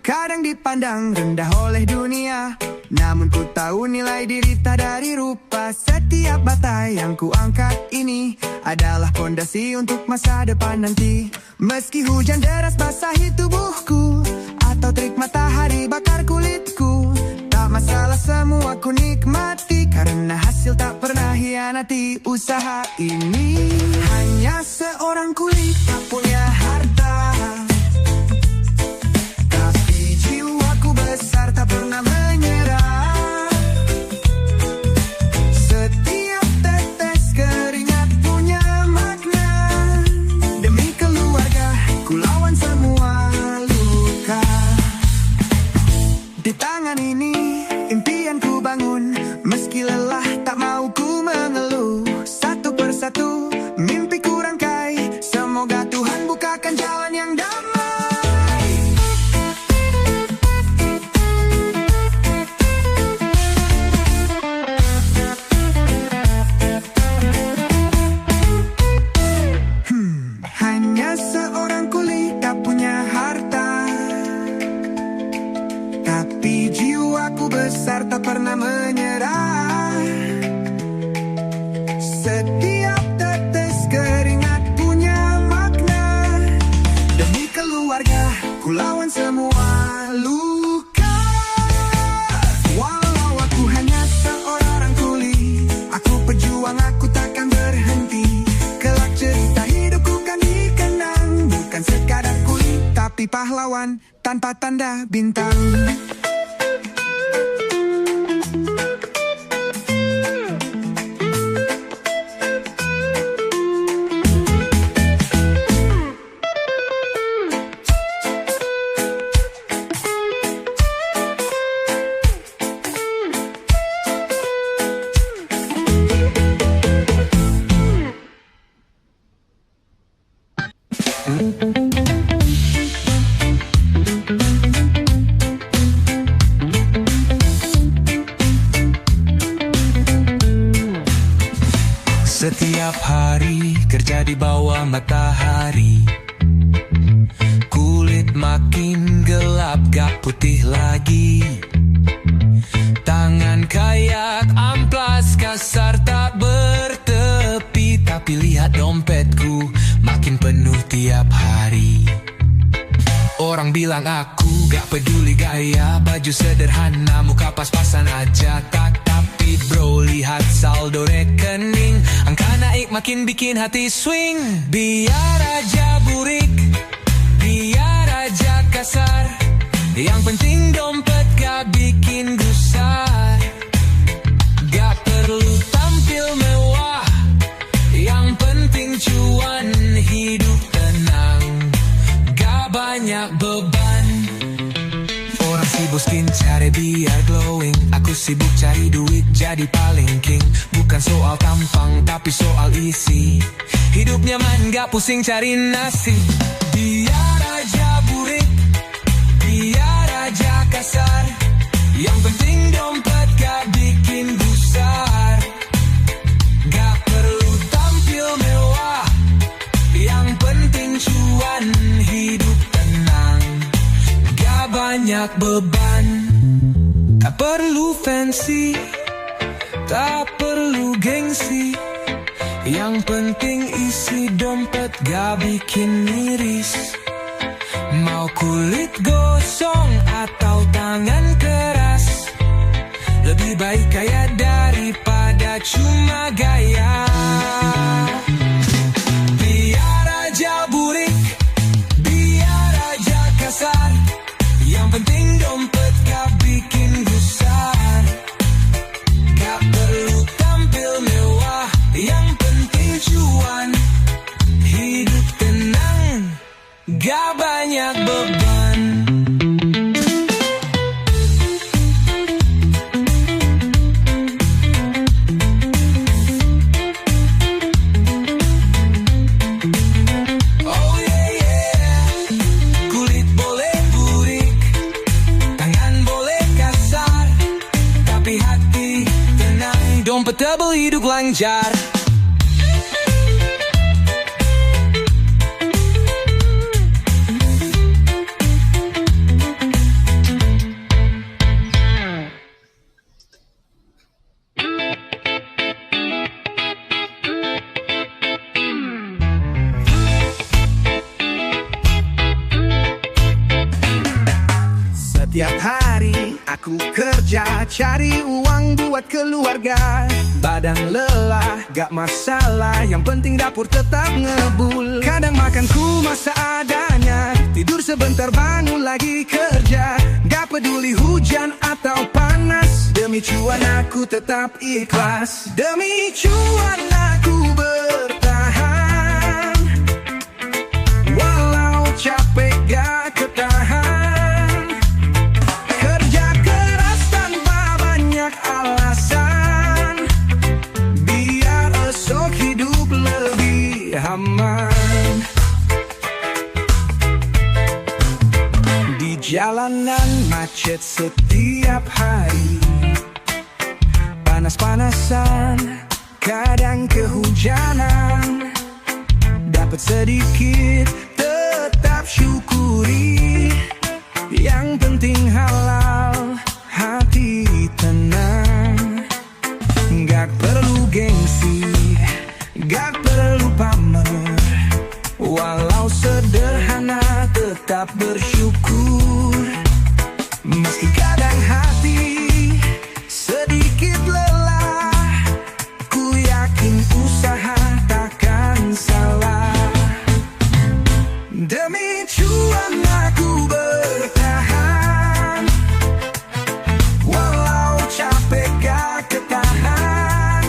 Kadang dipandang rendah oleh dunia, namun ku tahu nilai diri tak dari rupa. Setiap bata yang ku angkat ini adalah pondasi untuk masa depan nanti. Meski hujan deras basahi tubuhku, atau terik matahari bakar kulitku, tak masalah, semua ku nikmati, karena hasil tak pernah hianati. Usaha ini hanya seorang kulit tak punya harta, besar tak pernah menyerah. Setiap tetes keringat punya makna, demi keluarga ku lawan semua luka. Di tangan ini impian ku bangun, meski lelah tak mau ku mengeluh. Satu persatu mimpi ku rangkai, semoga Tuhan bukakan jalan yang damai. pernah menyerah. Setiap tetes keringat punya makna. Demi keluarga, ku lawan semua luka. Walau aku hanya seorang kuli, aku pejuang, aku takkan berhenti. Kelak cerita hidupku kan dikenang, bukan sekadar kuli, tapi pahlawan tanpa tanda bintang. Setiap hari kerja di bawah matahari, kulit makin gelap gak putih lagi. Tangan kayak amplas kasar tak bertepi, tapi lihat dompetku makin penuh tiap hari. Orang bilang aku gak peduli gaya, baju sederhana, muka pas-pasan aja tak. Tapi bro, lihat saldo rekening, angka naik makin bikin hati swing. Biar aja burik, biar aja kasar, yang penting dompet gak bikin gusar. Gak perlu tampil mewah, yang penting cuan, hidup tenang, gak banyak beban. Orang sibuk skincare biar glowing, aku sibuk cari duit jadi paling king. Bukan soal tampang tapi soal isi, hidup nyaman gak pusing cari nasi. Biar aja burik, biar aja kasar, yang penting dompet gak bikin gusar. Gak perlu tampil mewah, yang penting cuan, hidup tenang, gak banyak beban. Tak perlu fancy, tak perlu gengsi, yang penting isi dompet gak bikin miris. Mau kulit gosong atau tangan keras, lebih baik kaya daripada cuma gaya. Biar aja burik, biar aja kasar, yang penting dompet gak bikin gusar. Gak perlu tampil mewah, yang penting cuan, hidup tenang, gak banyak beban. Oh yeah yeah, kulit boleh burik, tangan boleh kasar, tapi hati tenang, dompet tebel, hidup lancar. Setiap hari aku kerja cari uang buat keluarga. Badan lelah gak masalah, yang penting dapur tetap ngebul. Kadang makanku masa adanya, tidur sebentar bangun lagi kerja. Gak peduli hujan atau panas, demi cuan aku tetap ikhlas. Demi cuan aku bertahan, walau capek gak ketahan. Alasan biar esok hidup lebih aman. Di jalanan macet setiap hari, panas-panasan, kadang kehujanan. Dapat sedikit tetap syukuri, yang penting halal, hati tenang. bersyukur. Meski kadang hati sedikit lelah, ku yakin usaha takkan salah. Demi cuan aku bertahan, walau capek gak ketahan.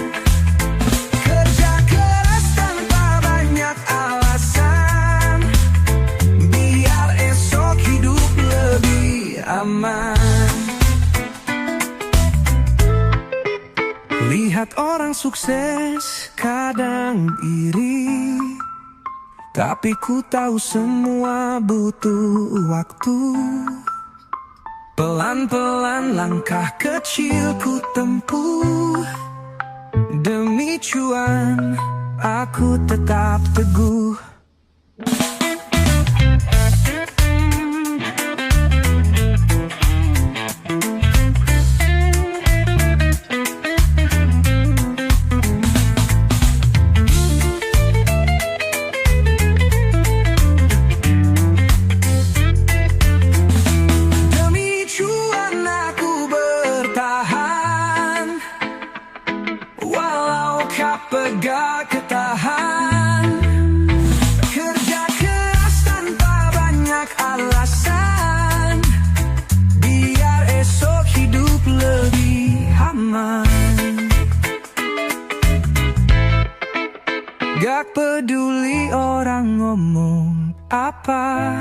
Kerja keras tanpa banyak alasan, biar esok hidup lebih aman. Lihat orang sukses kadang iri, tapi ku tahu semua butuh waktu. Pelan-pelan langkah kecil ku tempuh. Demi cuan aku tetap teguh. Gak ketahan, kerja keras tanpa banyak alasan, biar esok hidup lebih aman. Gak peduli orang ngomong apa,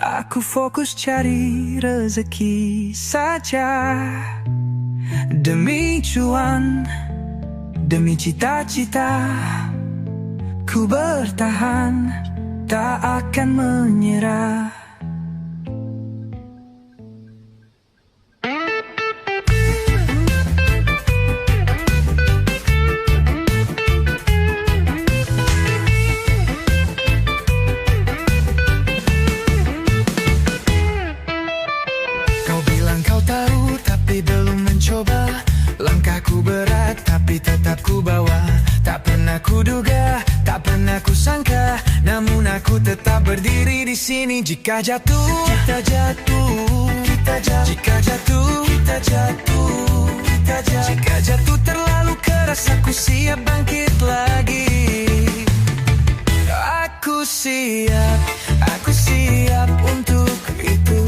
aku fokus cari rezeki saja. Demi cuan, demi cita-cita, ku bertahan, tak akan menyerah. Kau bilang kau tahu, tapi belum mencoba. Langkahku berat, tapi tetap ku bawa. Tak pernah ku duga, tak pernah ku sangka, namun aku tetap berdiri di sini. Jika jatuh, kita jatuh, kita jatuh. Jika jatuh, kita jatuh, kita jatuh. Jika jatuh terlalu keras, aku siap bangkit lagi. Aku siap untuk itu.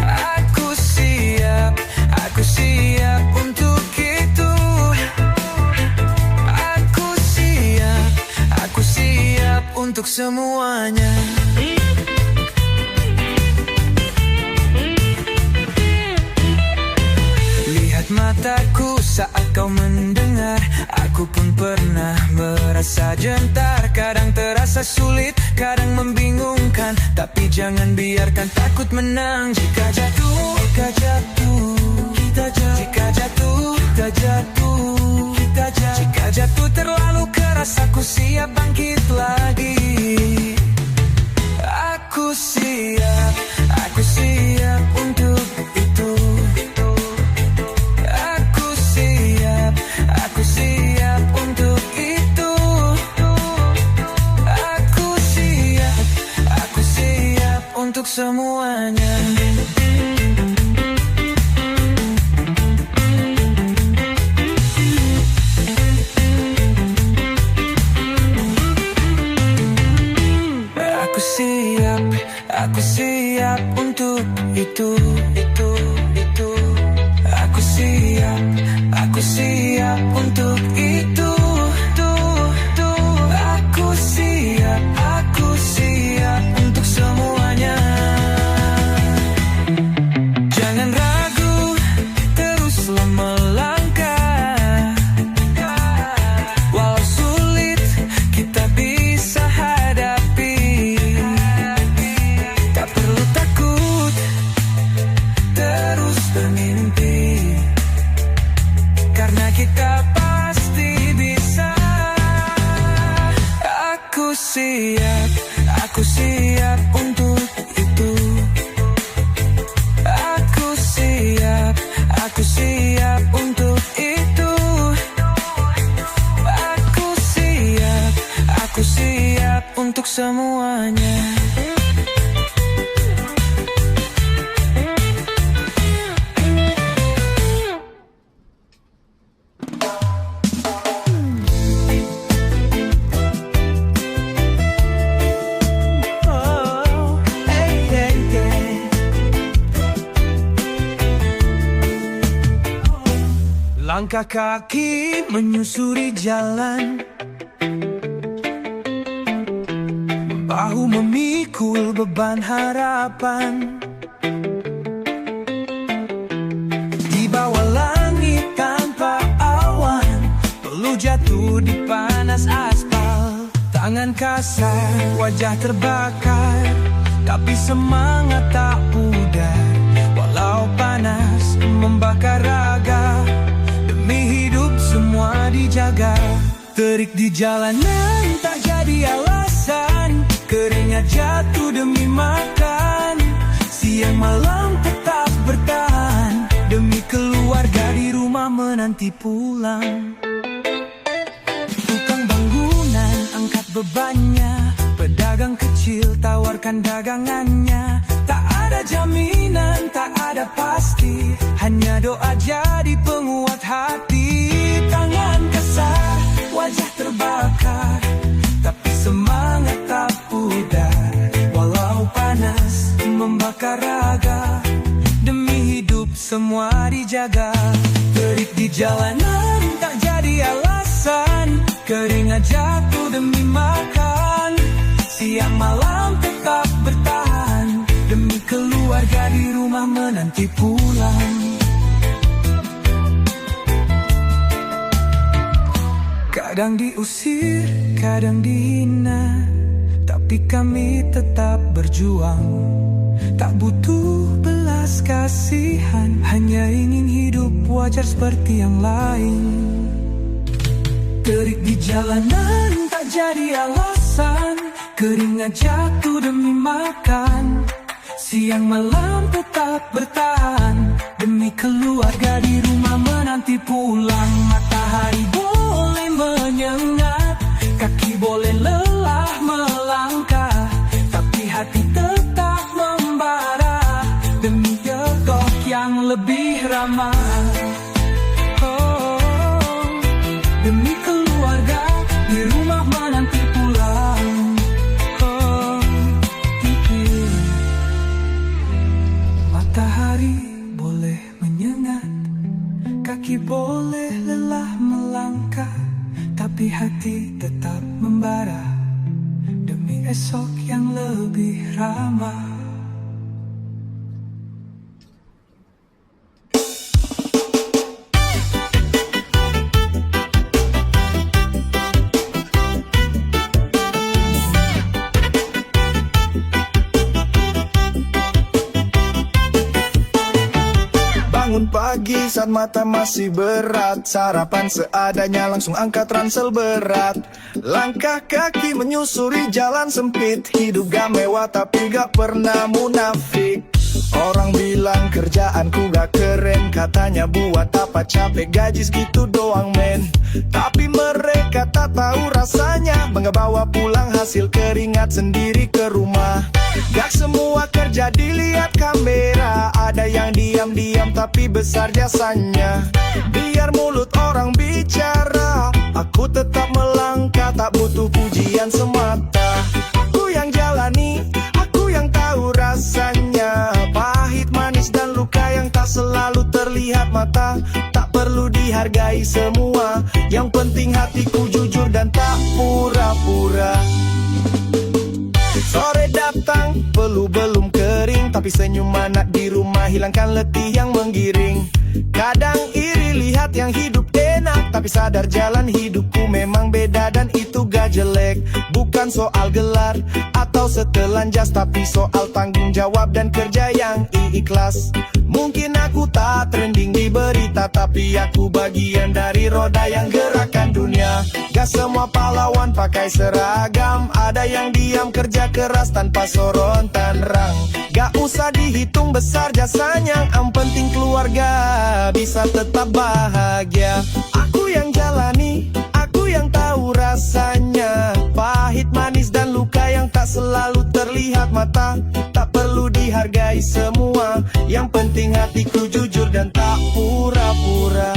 Aku siap untuk itu. Aku siap untuk semuanya. Lihat mataku saat kau mendengar, aku pun pernah merasa gentar. Kadang terasa sulit, kadang membingungkan, tapi jangan biarkan takut menang. Jika jatuh, kita jatuh. Jika jatuh, kita jatuh, kita jatuh. Jika jatuh terlalu keras, aku siap bangkit lagi. Aku siap untuk itu. Aku siap untuk itu. Aku siap untuk semuanya. Aku siap untuk itu. Aku siap untuk itu. Aku siap untuk semuanya. Jangan ragu, teruslah melangkah. Walau sulit, kita bisa hadapi. Tak perlu takut, terus bermimpi, karena kita pasti bisa. Aku siap untuk itu. Aku siap untuk itu. Aku siap untuk semuanya. Langkah kaki menyusuri jalan, bahu memikul beban harapan. Di bawah langit tanpa awan, perlu jatuh di panas aspal. Tangan kasar, wajah terbakar, tapi semangat tak pudar. Walau panas membakar raga, demi hidup semua dijaga. Terik di jalanan tak jadi alasan, keringat jatuh demi makan. Siang malam tetap bertahan, demi keluarga di rumah menanti pulang. Tukang bangunan angkat bebannya, pedagang kecil tawarkan dagangannya. Tak ada jaminan, tak ada pasti, hanya doa jadi penguat hati. Tangan kasar, wajah terbakar, tapi semangat tak pudar. Walau panas membakar raga, demi hidup semua dijaga. Terik di jalanan tak jadi alasan, keringat jatuh demi makan. Siang malam tetap bertahan, demi keluarga di rumah menanti pulang. Kadang diusir, kadang dihina, tapi kami tetap berjuang. Tak butuh belas kasihan, hanya ingin hidup wajar seperti yang lain. Terik di jalanan tak jadi alasan, keringat jatuh demi makan. Siang malam tetap bertahan, demi keluarga di rumah menanti pulang. Matahari boleh menyengat, kaki boleh lelah melangkah, tapi hati tetap membara, demi detok yang lebih ramah. Demi keluarga di rumah menanti pulang. Matahari boleh menyengat, kaki boleh lelah melangkah, tapi hati tetap membara, demi esok yang lebih ramah. Bangun pagi saat mata masih berat, sarapan seadanya langsung angkat ransel berat. Langkah kaki menyusuri jalan sempit, hidup gak mewah tapi gak pernah munafik. Orang bilang kerjaanku gak keren, katanya buat apa capek gaji segitu doang men. Tapi mereka tak tahu rasanya bangga bawa pulang hasil keringat sendiri ke rumah. Gak semua kerja dilihat kamera, ada yang diam-diam tapi besar jasanya. Biar mulut orang bicara, aku tetap melangkah, tak butuh pujian semata. Aku yang jalani, aku yang tahu rasanya, pahit, manis dan luka yang tak selalu terlihat mata. Tak perlu dihargai semua, yang penting hatiku jujur dan tak pura-pura. Sore datang, peluh belum kering, tapi senyum anak di rumah hilangkan letih yang menggiring. Kadang iri lihat yang hidup enak, tapi sadar jalan hidupku memang beda dan itu gak jelek. Bukan soal gelar atau setelan jas, tapi soal tanggung jawab dan kerja yang ikhlas. Mungkin aku tak trending di berita, tapi aku bagian dari roda yang gerakkan dunia. Gak semua pahlawan pakai seragam, ada yang diam kerja keras tanpa sorontan rang. Gak usah dihitung besar jasanya, yang penting keluarga bisa tetap bahagia. Aku yang jalani, aku yang tahu rasanya, pahit, manis dan luka yang tak selalu terlihat mata. Tak perlu dihargai semua, yang penting hatiku jujur dan tak pura-pura.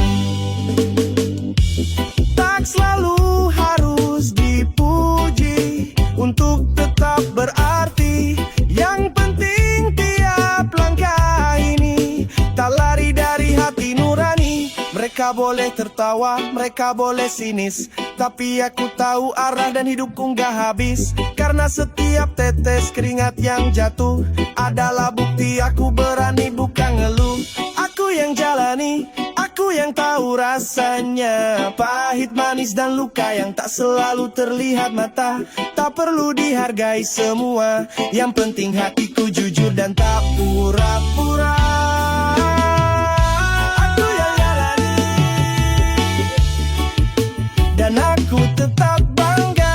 Tak selalu harus dipuji untuk tetap berarti, yang penting tiap langkah ini tak lari dari hati nurani. Mereka Mereka boleh tertawa, mereka boleh sinis, tapi aku tahu arah dan hidupku nggak habis. Karena setiap tetes keringat yang jatuh adalah bukti aku berani, bukan ngeluh. Aku yang jalani, aku yang tahu rasanya. Pahit, manis, dan luka yang tak selalu terlihat mata. Tak perlu dihargai semua, yang penting hatiku jujur dan tak pura-pura. Aku yang jalani, dan aku tetap bangga.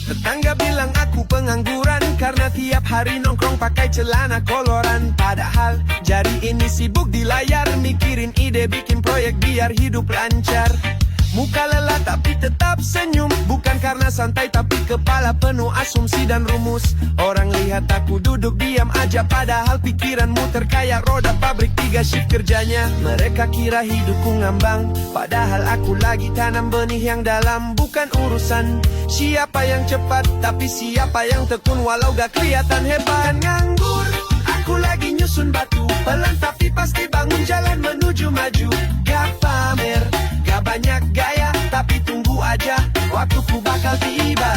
Tetangga bilang aku pengangguran karena tiap hari nongkrong pakai celana koloran. Padahal jari ini sibuk di layar, mikirin ide bikin proyek biar hidup lancar. Muka lelah tapi tetap senyum, bukan karena santai tapi kepala penuh asumsi dan rumus. Orang lihat aku duduk diam aja, padahal pikiran muter kayak roda pabrik 3 shift kerjanya. Mereka kira hidupku ngambang, padahal aku lagi tanam benih yang dalam. Bukan urusan siapa yang cepat, tapi siapa yang tekun walau gak kelihatan hebat. Nganggur, aku lagi nyusun batu, pelan tapi pasti bangun, jalan menuju maju. Gak pamer, gak banyak gaya, tapi tunggu aja, waktuku bakal tiba.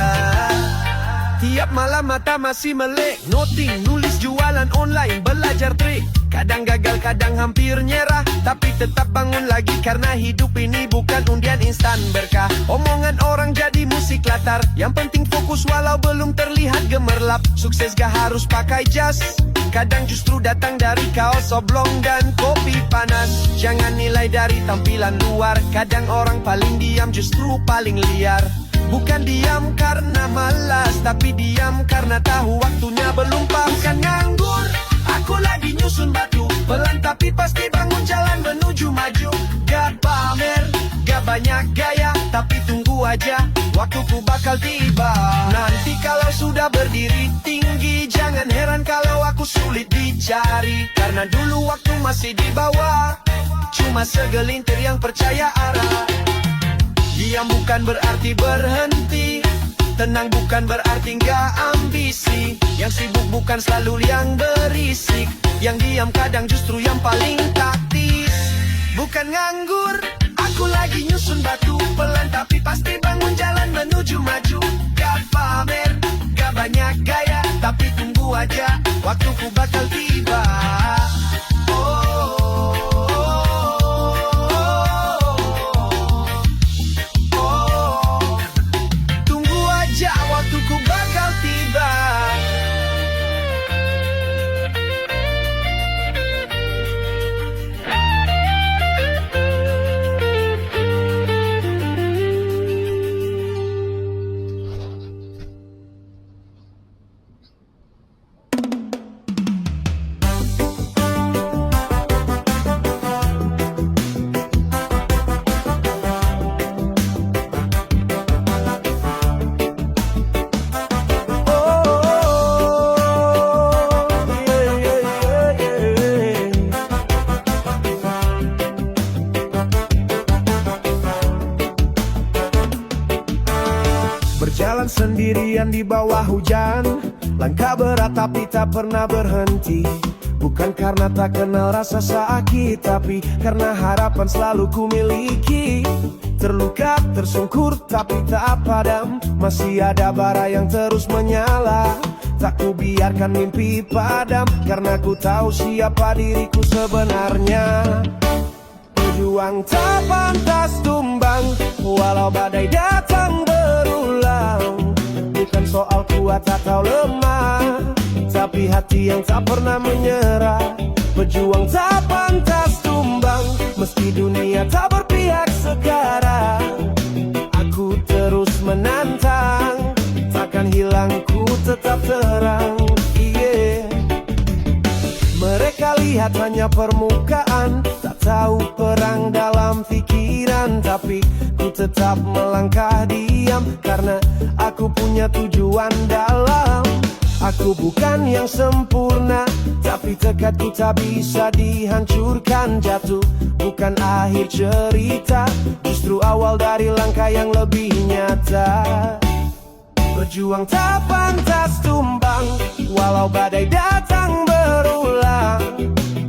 Tiap malam mata masih melek, noting, nulis, jualan online, belajar trik. Kadang gagal, kadang hampir nyerah, tapi tetap bangun lagi karena hidup ini bukan undian instan berkah. Omongan orang jadi musik latar, yang penting fokus walau belum terlihat gemerlap. Sukses gak harus pakai jas, kadang justru datang dari kaos oblong dan kopi panas. Jangan nilai dari tampilan luar, kadang orang paling diam justru paling liar. Bukan diam karena malas, tapi diam karena tahu waktunya belum pas. Bukan nganggur, aku lagi nyusun batu, pelan tapi pasti bangun, jalan menuju maju. Gak pamer, gak banyak gaya, tapi tunggu aja, waktuku bakal tiba. Nanti kalau sudah berdiri tinggi, jangan heran kalau aku sulit dicari. Karena dulu waktu masih di bawah, cuma segelintir yang percaya arah. Diam bukan berarti berhenti, tenang bukan berarti nggak ambisi. Yang sibuk bukan selalu yang berisik, yang diam kadang justru yang paling taktis. Bukan nganggur, aku lagi nyusun batu, pelan tapi pasti bangun, jalan menuju maju. Gak pamer, gak banyak gaya, tapi tunggu aja, waktuku bakal tiba. Berjalan sendirian di bawah hujan, langkah berat tapi tak pernah berhenti. Bukan karena tak kenal rasa sakit, tapi karena harapan selalu ku miliki. Terluka, tersungkur, tapi tak padam, masih ada bara yang terus menyala. Tak ku biarkan mimpi padam, karena ku tahu siapa diriku sebenarnya. Berjuang tak pantas tumbang tumbang walau badai datang berulang. Bukan soal kuat atau lemah, tapi hati yang tak pernah menyerah. Pejuang tak pantas tumbang, meski dunia tak berpihak sekarang. Aku terus menantang, takkan hilang, ku tetap terang. Mereka lihat hanya permukaan, tak tahu perang dalam pikiran. Tapi ku tetap melangkah diam, karena aku punya tujuan dalam. Aku bukan yang sempurna, tapi tekadku tak bisa dihancurkan. Jatuh bukan akhir cerita, justru awal dari langkah yang lebih nyata. Berjuang tak pantas tumbang, walau badai datang berulang.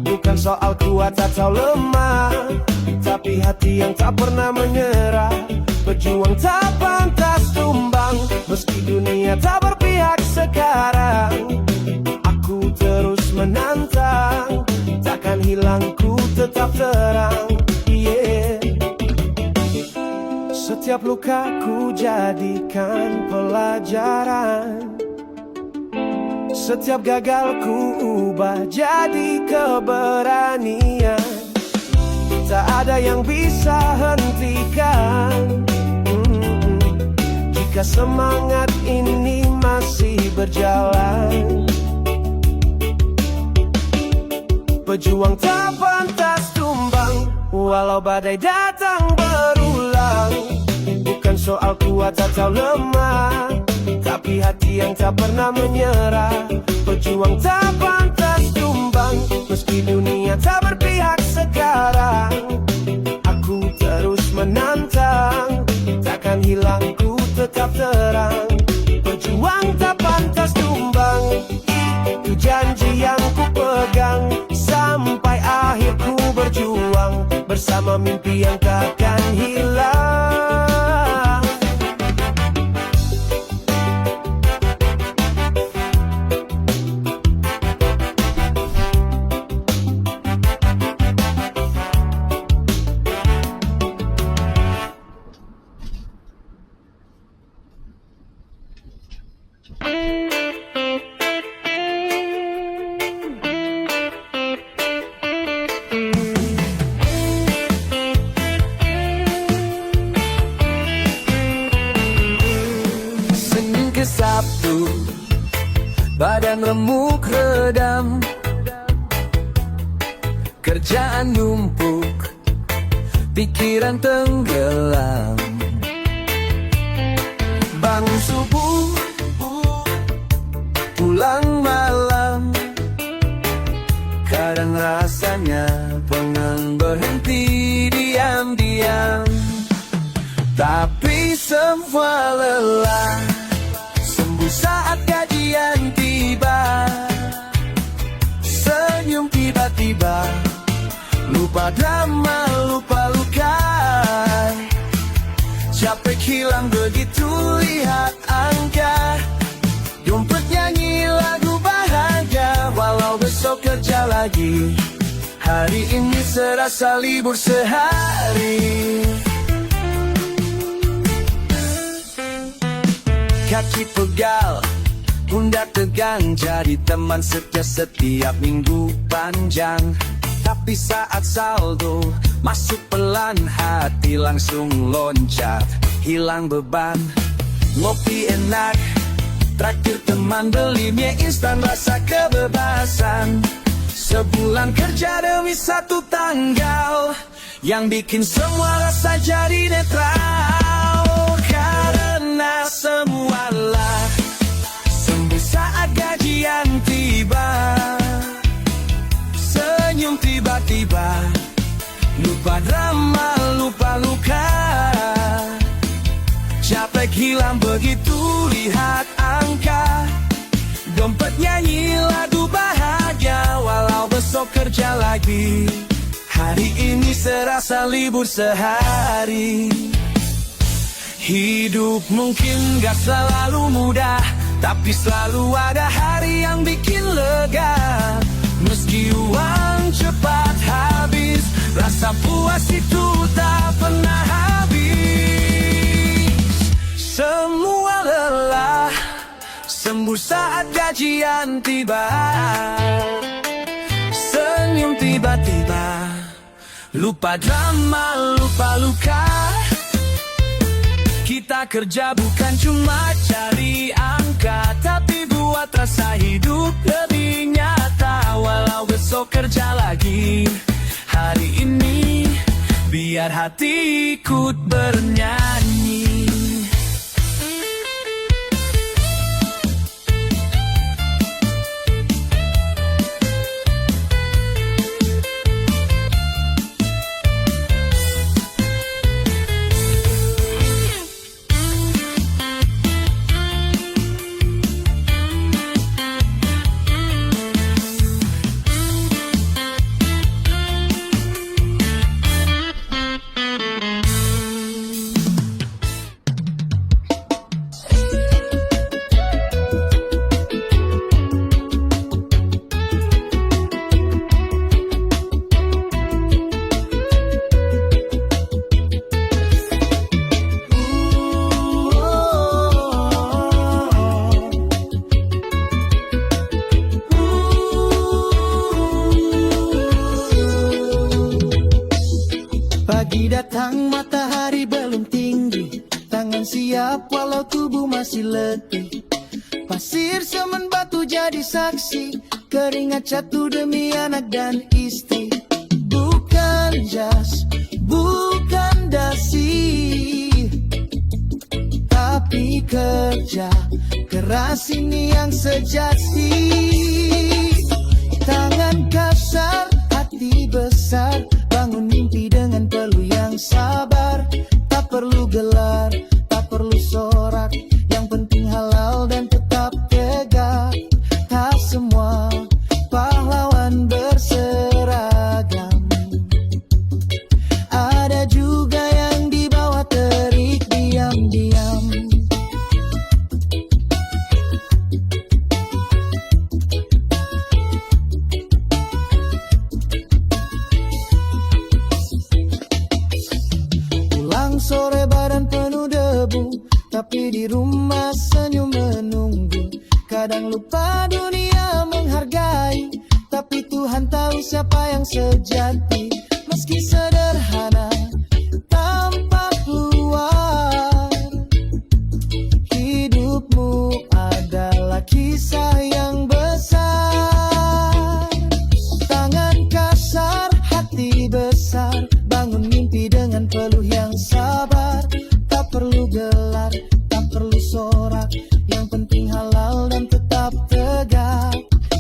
Bukan soal kuat atau lemah, tapi hati yang tak pernah menyerah. Berjuang tak pantas tumbang, meski dunia tak berpihak sekarang. Aku terus menantang, takkan hilang, ku tetap terang. Setiap luka ku jadikan pelajaran, setiap gagal ku ubah jadi keberanian. Tak ada yang bisa hentikan jika semangat ini masih berjalan. Pejuang tak pantas tumbang, walau badai datang berulang. Bukan soal kuat atau lemah, tapi hati yang tak pernah menyerah. Pejuang tak pantas tumbang, meski dunia tak berpihak sekarang. Aku terus menantang, takkan hilang, ku tetap terang. Pejuang tak pantas tumbang, itu janji yang ku pegang. Sampai akhir ku berjuang, bersama mimpi yang takkan hilang. Senin ke Sabtu, badan remuk redam, kerjaan numpuk, pikiran tenggelam. Bangun subuh, pulang malam, kadang rasanya pengen berhenti diam-diam. Tapi semua lelah sembuh saat gajian tiba. Senyum tiba-tiba, lupa drama, lupa luka. Capek hilang begitu lihat angka. Dompet nyanyi lagu bahagia, walau besok kerja lagi. Hari ini serasa libur sehari. Kaki pegal, pundak tegang, jadi teman setia setiap minggu panjang. Tapi saat saldo masuk pelan, hati langsung loncat, hilang beban. Ngopi enak, traktir teman, beli mie instan, rasa kebebasan. Sebulan kerja demi satu tanggal, yang bikin semua rasa jadi netral. Karena semualah sembuh saat gajian tiba. Senyum tiba-tiba, lupa drama, lupa luka. Capek hilang begitu lihat angka. Dompet nyanyi lagu bahagia, walau besok kerja lagi. Hari ini serasa libur sehari. Hidup mungkin gak selalu mudah, tapi selalu ada hari yang bikin lega. Meski cepat habis, rasa puas itu tak pernah habis. kepastian tiba. Senyum tiba-tiba, lupa drama, lupa luka. Kita kerja bukan cuma cari angka, tapi buat rasa hidup lebih nyata. Walau besok kerja lagi, hari ini biar hati ikut bernyanyi. Pagi datang, matahari belum tinggi, tangan siap walau tubuh masih letih. Pasir, semen, batu jadi saksi, keringat jatuh demi anak dan istri. Bukan jas, bukan dasi, tapi kerja keras ini yang sejati. Tangan kasar, hati besar, bangun mimpi dengan peluh yang sabar. Tak perlu gelar, tak perlu sorak, yang penting halal dan tetap tegak. Tak semua pahlawan berseragam, ada juga yang di bawah terik diam-diam. Sore badan penuh debu, tapi di rumah senyum menunggu. Kadang lupa dunia menghargai, tapi Tuhan tahu siapa yang sejati. Meski sederhana, tampak luar, hidupmu adalah kisah yang besar. Tangan kasar, hati besar, bangun mimpi dengan peluh yang sabar. Tak perlu gelar, tak perlu sorak, yang penting halal dan tetap tegak.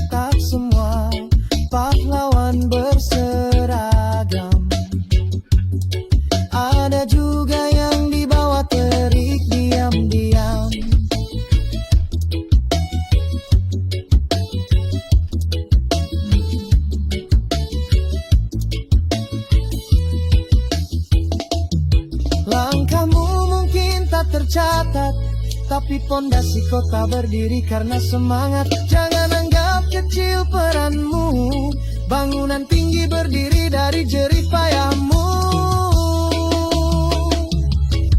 Tak semua pahlawan berseragam, ada juga yang di bawah terik diam-diam. Langkahmu mungkin tak tercatat, tapi pondasi kota berdiri karena semangat. Jangan anggap kecil peranmu, bangunan tinggi berdiri dari jerih payahmu.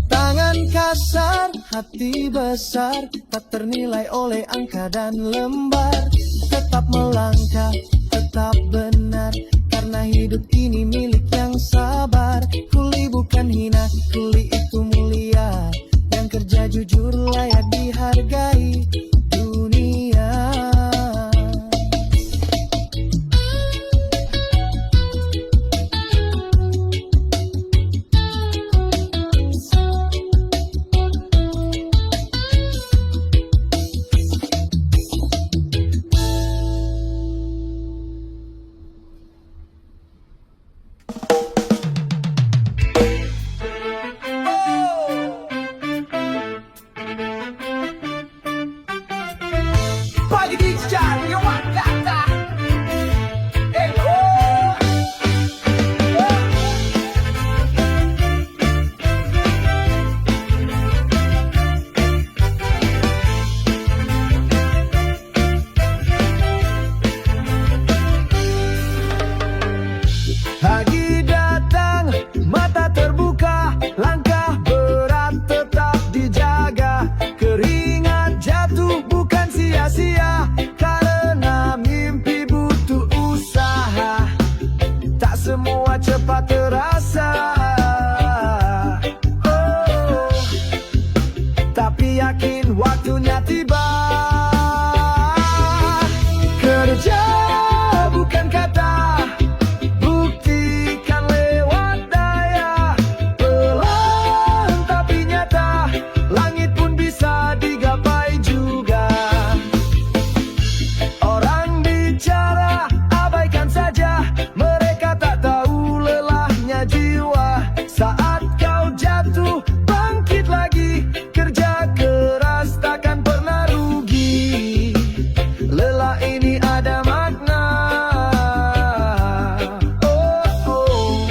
Tangan kasar, hati besar, tak ternilai oleh angka dan lembar. Tetap melangkah, tetap benar, karena hidup ini milik yang sabar. Kuli bukan hina, kuli itu mulia, yang kerja jujur layak dihargai dunia. Pagi di cari wakata. Pagi datang, mata terbuka, langkah berat tetap dijaga. Keringat jatuh bukan sia-sia, semua cepat terasa. Oh, tapi yakin waktunya tiba. Kerja bukan kata, buktikan lewat daya. Pelan tapi nyata, langit pun bisa digapai juga. Orang bicara, abaikan saja, mereka tak tahu lelahnya jiwa. Saat kau jatuh, bangkit lagi, kerja keras takkan pernah rugi. Lelah ini ada makna, oh, oh,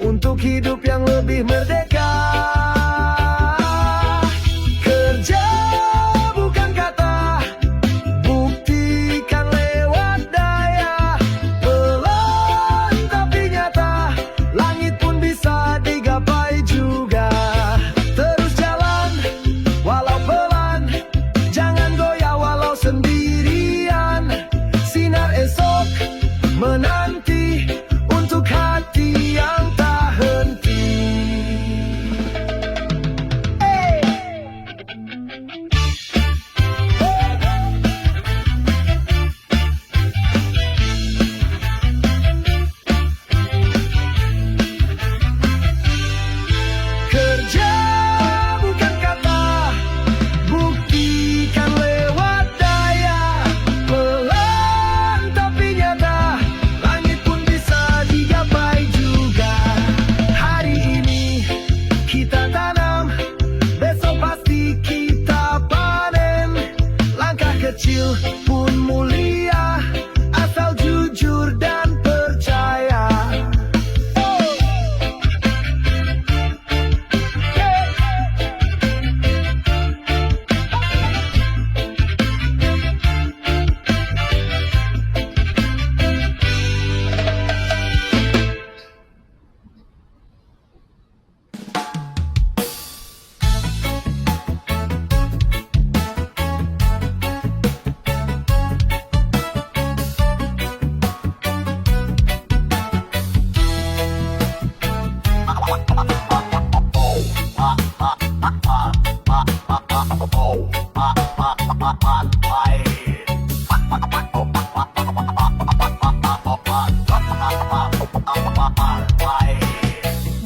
untuk hidup yang lebih merdeka. Kerja bukan kata, buktikan lewat daya. Pelan tapi nyata, langit pun bisa digapai juga. Terus jalan walau pelan, jangan goyah walau sendirian. Sinar esok menanti untuk hati yang tak henti. Kerja bukan kata, buktikan lewat daya. Pelan tapi nyata, langit pun bisa digapai juga. Hari ini kita tanam, besok pasti kita panen. Langkah kecil pun mulia, asal jujur dan percaya.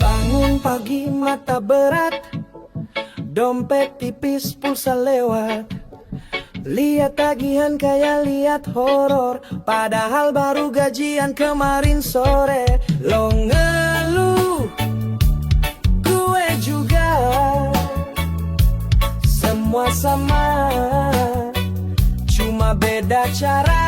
Bangun pagi mata berat, dompet tipis pulsa lewat. Lihat tagihan kayak lihat horor, padahal baru gajian kemarin sore. Lo ngeluh, gue juga, semua sama, cuma beda cara.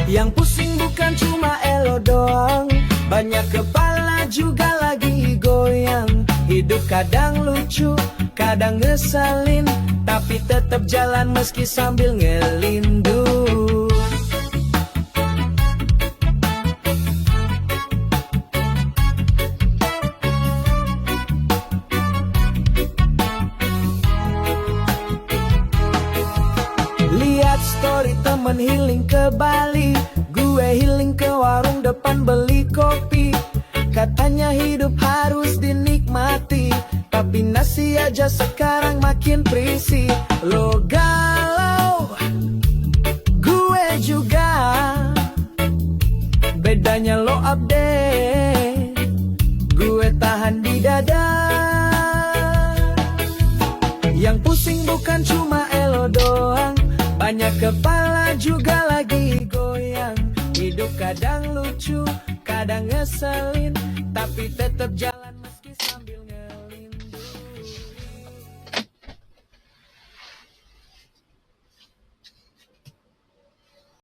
Yang pusing bukan cuma elo doang, banyak kepala juga lagi goyang. Hidup kadang lucu, kadang ngeselin, tapi tetap jalan meski sambil ngelindung. Lihat story temen healing ke Bali, gue healing ke warung depan beli kopi. Katanya hidup harus dinikmati, tapi nasi aja sekarang makin prisi. Lo galau, gue juga, bedanya lo update, gue tahan di dada. Yang pusing bukan cuma elo doang, banyak kepala juga lagi goyang. Hidup kadang lucu, kadang ngeselin, tapi tetap jalan.